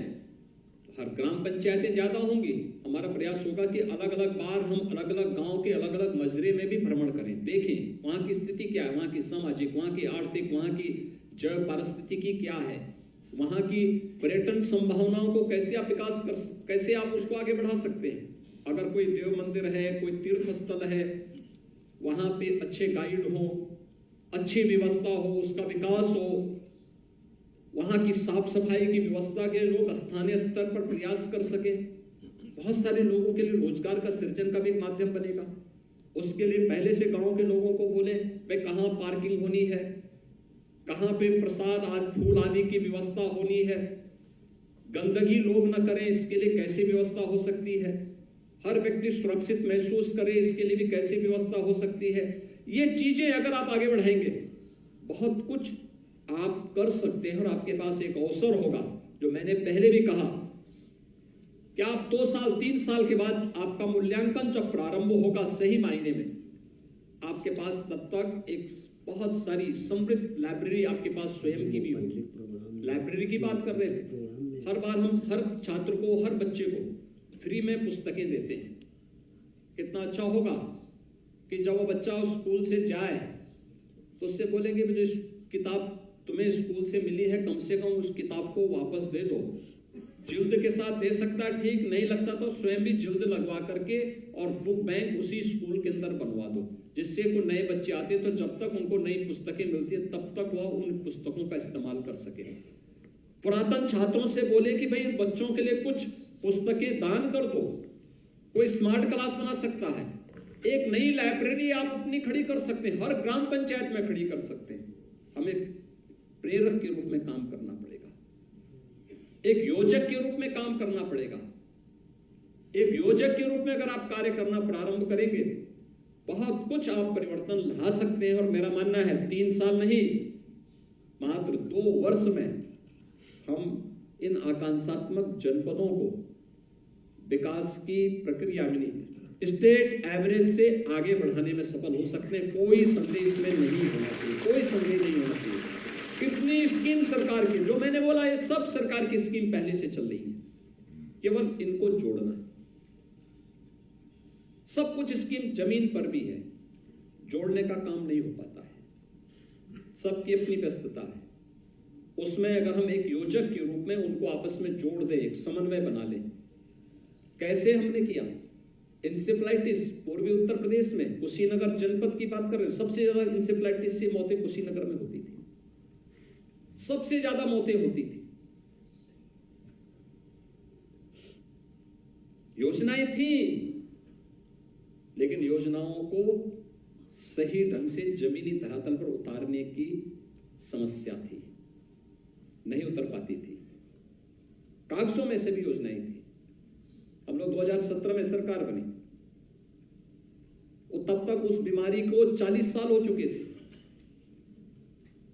तो हर ग्राम पंचायतें ज्यादा होंगी। हमारा प्रयास होगा कि अलग अलग बार हम अलग अलग गांव के अलग अलग मजरे में भी भ्रमण करें, देखें वहां की स्थिति क्या है, वहां की सामाजिक, वहां की आर्थिक, वहां की जैव पारिस्थितिकी क्या है, वहां की पर्यटन संभावनाओं को कैसे आप कैसे आप उसको आगे बढ़ा सकते हैं। अगर कोई देव मंदिर है, कोई तीर्थ स्थल है, वहां पे अच्छे गाइड हो, अच्छी व्यवस्था हो, उसका विकास हो, वहां की साफ सफाई की व्यवस्था के लोग स्थानीय स्तर पर प्रयास कर सके, बहुत सारे लोगों के लिए रोजगार का सृजन का भी एक माध्यम बनेगा। उसके लिए पहले से गांव के लोगों को बोले भाई कहाँ पार्किंग होनी है, कहाँ पे प्रसाद आदि फूल आदि की व्यवस्था होनी है, गंदगी लोग न करें इसके लिए कैसे व्यवस्था हो सकती है, हर व्यक्ति सुरक्षित महसूस करे इसके लिए भी कैसे व्यवस्था हो सकती है। ये चीजें अगर आप आगे बढ़ाएंगे बहुत कुछ आप कर सकते हैं और आपके पास एक अवसर होगा। जो मैंने पहले भी कहा कि आप 2 साल 3 साल के बाद आपका मूल्यांकन जब प्रारंभ होगा सही मायने में, आपके पास तब तक एक बहुत सारी समृद्ध लाइब्रेरी आपके पास स्वयं की भी होगी। लाइब्रेरी की बात कर रहे थे, हर बार हम हर छात्र को, हर बच्चे को फ्री में पुस्तकें देते हैं। कितना अच्छा होगा कि जब वो बच्चा स्कूल से जाए तो उससे बोलेंगे मुझे किताब तुम्हें स्कूल से मिली है, कम से कम उस किताब को वापस दे दो। जिल्द के साथ दे सकता है, ठीक नहीं लग सकता तो स्वयं भी जिल्द लगवा करके और बुक बैंक उसी स्कूल के अंदर बनवा दो, जिससे कोई नए बच्चे आते हैं तो जब तक उनको नई पुस्तकें मिलती है तब तक वह उन पुस्तकों का इस्तेमाल कर सके। पुरातन छात्रों से बोले कि भाई बच्चों के लिए कुछ पुस्तकें दान कर दो, कोई स्मार्ट क्लास बना सकता है, एक नई लाइब्रेरी आप अपनी खड़ी कर सकते हैं, हर ग्राम पंचायत में खड़ी कर सकते हैं। हमें प्रेरक के रूप में काम करना पड़ेगा, एक योजक के रूप में काम करना पड़ेगा। एक योजक के रूप में अगर आप कार्य करना प्रारंभ करेंगे बहुत कुछ आप परिवर्तन ला सकते हैं। और मेरा मानना है 3 साल नहीं, मात्र 2 वर्ष में हम इन आकांक्षात्मक जनपदों को विकास की प्रक्रिया में स्टेट एवरेज से आगे बढ़ाने में सफल हो सकते हैं। कोई संदेह इसमें नहीं होना चाहिए, कोई संदेह नहीं होना चाहिए। कितनी स्कीम सरकार की, जो मैंने बोला ये सब सरकार की स्कीम पहले से चल रही है, केवल इनको जोड़ना है। सब कुछ स्कीम जमीन पर भी है, जोड़ने का काम नहीं हो पाता है, सबकी अपनी व्यस्तता है। उसमें अगर हम एक योजक के रूप में उनको आपस में जोड़ दें, एक समन्वय बना लें। कैसे हमने किया? इंसेफ्लाइटिस पूर्वी उत्तर प्रदेश में कुशीनगर जनपद की बात कर रहे हैं, सबसे ज्यादा इंसेफ्लाइटिस से मौतें कुशीनगर में होती थी, सबसे ज्यादा मौतें होती थी। योजनाएं थी लेकिन योजनाओं को सही ढंग से जमीनी धरातल पर उतारने की समस्या थी, नहीं उतर पाती थी। कागजों में से भी योजनाएं थी। हम लोग 2017 में सरकार बनी, और तब तक उस बीमारी को 40 साल हो चुके थे,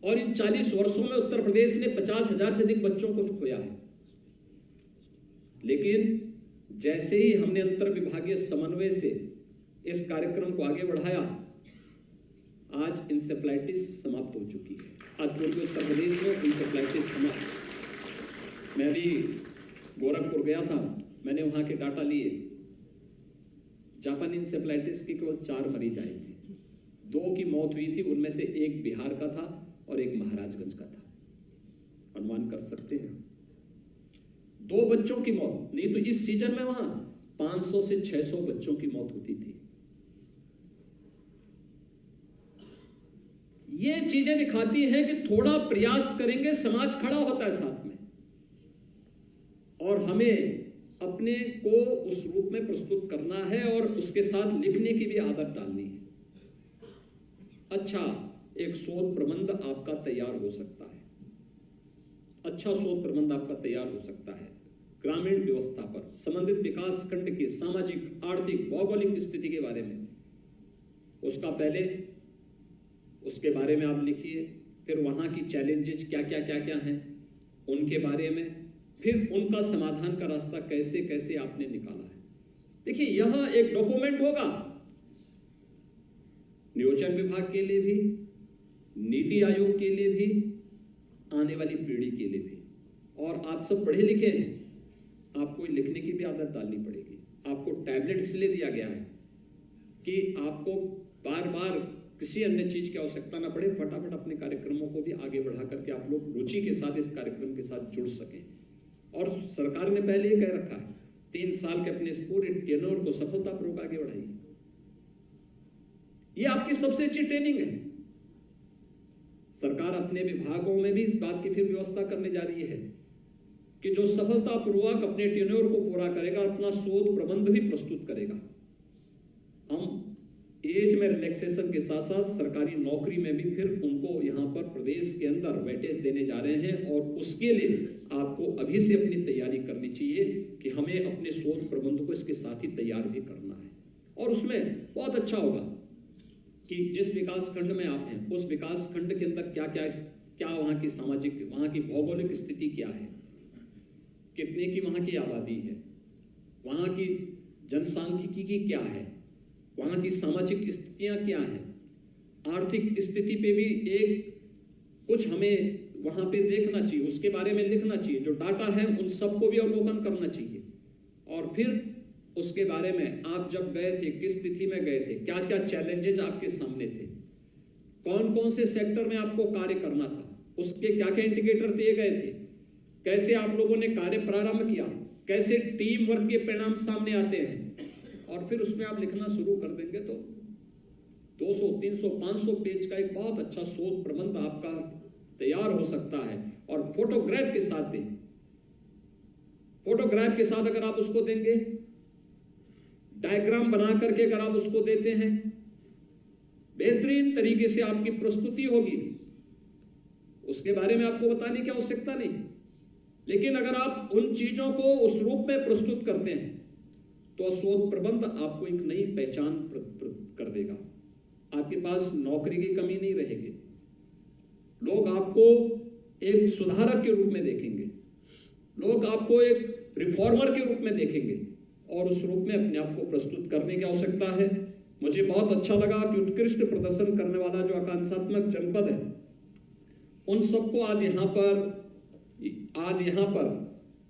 और इन 40 वर्षों में उत्तर प्रदेश ने 50,000 से अधिक बच्चों को खोया है। लेकिन जैसे ही हमने अंतर विभागीय समन्वय से इस कार्यक्रम को आगे बढ़ाया, आज इंसेफ्लाइटिस समाप्त हो चुकी है। आज पूरे उत्तर प्रदेश में इंसेफ्लाइटिस समाप्त। मैं भी गोरखपुर गया था, मैंने वहां के डाटा लिए। जापानी इंसेफ्लाइटिस की केवल 4 मरीज आए थे, 2 की मौत हुई थी, उनमें से एक बिहार का था और एक महाराजगंज का था। अनुमान कर सकते हैं, 2 बच्चों की मौत, नहीं तो इस सीजन में वहां 500 से 600 बच्चों की मौत होती थी। ये चीजें दिखाती हैं कि थोड़ा प्रयास करेंगे, समाज खड़ा होता है साथ में, और हमें अपने को उस रूप में प्रस्तुत करना है और उसके साथ लिखने की भी आदत डालनी है। अच्छा, एक शोध प्रबंध आपका तैयार हो सकता है, अच्छा शोध प्रबंध आपका तैयार हो सकता है ग्रामीण व्यवस्था पर, संबंधित विकास खंड की सामाजिक, आर्थिक, भौगोलिक स्थिति के बारे में। उसका पहले उसके बारे में आप लिखिए, फिर वहां की चैलेंजेस क्या क्या हैं उनके बारे में, फिर उनका समाधान का रास्ता कैसे कैसे आपने निकाला है। देखिए, यह एक डॉक्यूमेंट होगा नियोजन विभाग के लिए भी, नीति आयोग के लिए भी, आने वाली पीढ़ी के लिए भी। और आप सब पढ़े लिखे हैं, आपको लिखने की भी आदत डालनी पड़ेगी। आपको टैबलेट इसलिए दिया गया है कि आपको बार बार किसी अन्य चीज की आवश्यकता ना पड़े, फटाफट अपने कार्यक्रमों को भी आगे बढ़ा करके आप लोग रुचि के साथ इस कार्यक्रम के साथ जुड़ सकें। और सरकार ने पहले ही कह रखा है, 3 साल के अपने इस पूरे टेन्योर को सफलतापूर्वक आगे बढ़ाइए। ये आपकी सबसे अच्छी ट्रेनिंग है। सरकार अपने विभागों में भी इस बात की फिर व्यवस्था करने जा रही है कि जो सफलतापूर्वक अपने टेन्योर को पूरा करेगा, अपना शोध प्रबंध भी प्रस्तुत करेगा। हम एज में रिलैक्सेशन के साथ साथ सरकारी नौकरी में भी फिर उनको यहाँ पर प्रदेश के अंदर वेटेज देने जा रहे हैं, और उसके लिए आपको अभी से अपनी तैयारी करनी चाहिए कि हमें अपने शोध प्रबंध को इसके साथ ही तैयार भी करना है। और उसमें बहुत अच्छा होगा कि जिस विकास खंड में आप हैं, उस विकास खंड के अंदर क्या वहाँ की सामाजिक, वहाँ की भौगोलिक स्थिति क्या है, कितने की वहाँ की आबादी है, वहाँ की जनसांख्यिकी क्या है, वहाँ की सामाजिक स्थितियाँ क्या हैं, आर्थिक स्थिति पे भी एक कुछ हमें वहाँ पे देखना चाहिए, उसके बारे में लिखना चाहिए। जो डाटा है उन सबको भी अवलोकन करना चाहिए, और फिर उसके बारे में आप जब गए थे, किस स्थिति में गए थे, क्या क्या चैलेंजेज आपके सामने थे, कौन कौन से सेक्टर में आपको कार्य करना था, उसके क्या क्या इंडिकेटर दिए गए थे, कैसे आप लोगों ने कार्य प्रारंभ किया, कैसे टीम वर्क के परिणाम सामने आते हैं। और फिर उसमें आप लिखना शुरू कर देंगे तो 200, 300, 500 पेज का एक बहुत अच्छा शोध प्रबंध आपका तैयार हो सकता है। और फोटोग्राफ के साथ दें, फोटोग्राफ के साथ अगर आप उसको देंगे, डायग्राम बना करके अगर आप उसको देते हैं, बेहतरीन तरीके से आपकी प्रस्तुति होगी। उसके बारे में आपको बताने की आवश्यकता नहीं, लेकिन अगर आप उन चीजों को उस रूप में प्रस्तुत करते हैं तो शोध प्रबंध आपको एक नई पहचान कर देगा। आपके पास नौकरी की कमी नहीं रहेगी, लोग आपको एक सुधारक के रूप में देखेंगे, लोग आपको एक रिफॉर्मर के रूप में देखेंगे, और उस रूप में अपने आप को प्रस्तुत करने की आवश्यकता है। मुझे बहुत अच्छा लगा कि उत्कृष्ट प्रदर्शन करने वाला जो आकांक्षात्मक जनपद है, उन सबको आज यहाँ पर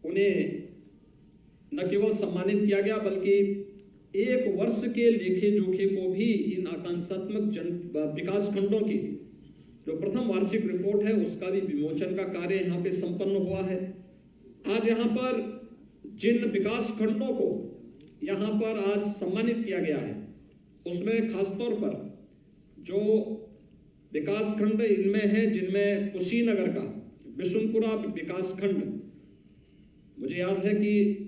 उन्हें न केवल सम्मानित किया गया, बल्कि 1 वर्ष के लेखे जोखे को भी इन आकांक्षात्मक विकास खंडों की जो प्रथम वार्षिक रिपोर्ट है उसका भी विमोचन का कार्य यहाँ पे संपन्न हुआ है। आज यहाँ पर जिन विकास खंडों को यहाँ पर आज सम्मानित किया गया है, उसमें खासतौर पर जो विकास खंड इनमें है, जिनमें कुशीनगर का बिशुनपुरा विकास खंड, मुझे याद है कि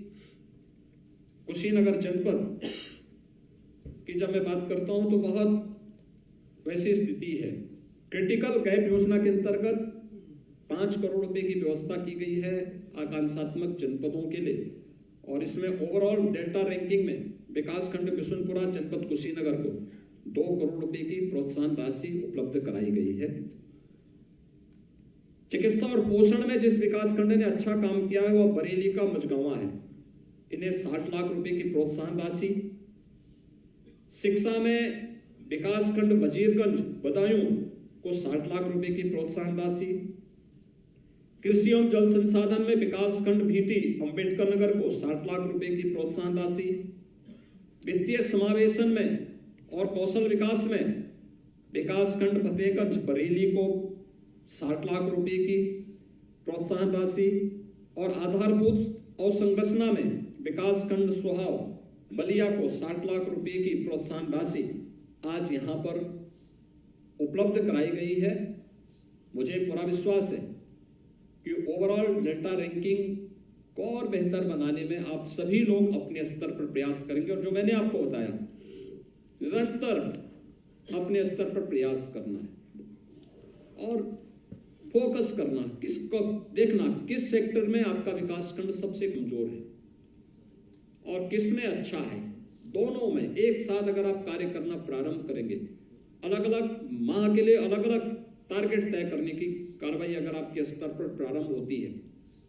कुशीनगर जनपद की जब मैं बात करता हूं तो बहुत वैसी स्थिति है। क्रिटिकल गैप योजना के अंतर्गत 5 करोड़ रुपए की व्यवस्था की गई है आकांक्षात्मक जनपदों के लिए, और इसमें ओवरऑल डेल्टा रैंकिंग में विकासखंड बिशुनपुरा जनपद कुशीनगर को 2 करोड़ रुपए की प्रोत्साहन राशि उपलब्ध कराई गई है। चिकित्सा और पोषण में जिस विकासखंड ने अच्छा काम किया है वह बरेली का मझगांवा है। इन्हें 60 लाख रुपए की प्रोत्साहन राशि। शिक्षा में विकासखंड वजीरगंज बदायूं को 60 लाख रुपए की प्रोत्साहन राशि। कृषि एवं जल संसाधन में विकासखंड भीटी अंबेडकर नगर को 60 लाख रुपए की प्रोत्साहन राशि। वित्तीय समावेशन में और कौशल विकास में विकासखंड फतेहगंज बरेली को 60 लाख रुपए की प्रोत्साहन राशि और आधारभूत अवसंरचना में विकासखंड सुहाव बलिया को 60 लाख रुपए की प्रोत्साहन राशि आज यहां पर उपलब्ध कराई गई है। मुझे पूरा विश्वास है कि ओवरऑल डेल्टा रैंकिंग को और बेहतर बनाने में आप सभी लोग अपने स्तर पर प्रयास करेंगे और जो मैंने आपको बताया निरंतर अपने स्तर पर प्रयास करना है और फोकस करना, किसको देखना किस सेक्टर में आपका विकासखंड सबसे कमजोर है और किस में अच्छा है। दोनों में एक साथ अगर आप कार्य करना प्रारंभ करेंगे, अलग अलग माह के लिए अलग अलग टारगेट तय करने की कार्रवाई अगर आपके स्तर पर प्रारंभ होती है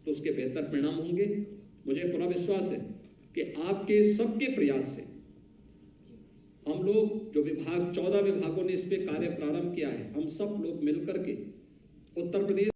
तो उसके बेहतर परिणाम होंगे। मुझे पूरा विश्वास है कि आपके सबके प्रयास से हम लोग जो विभाग 14 विभागों ने इस पे कार्य प्रारंभ किया है, हम सब लोग मिलकर के उत्तर प्रदेश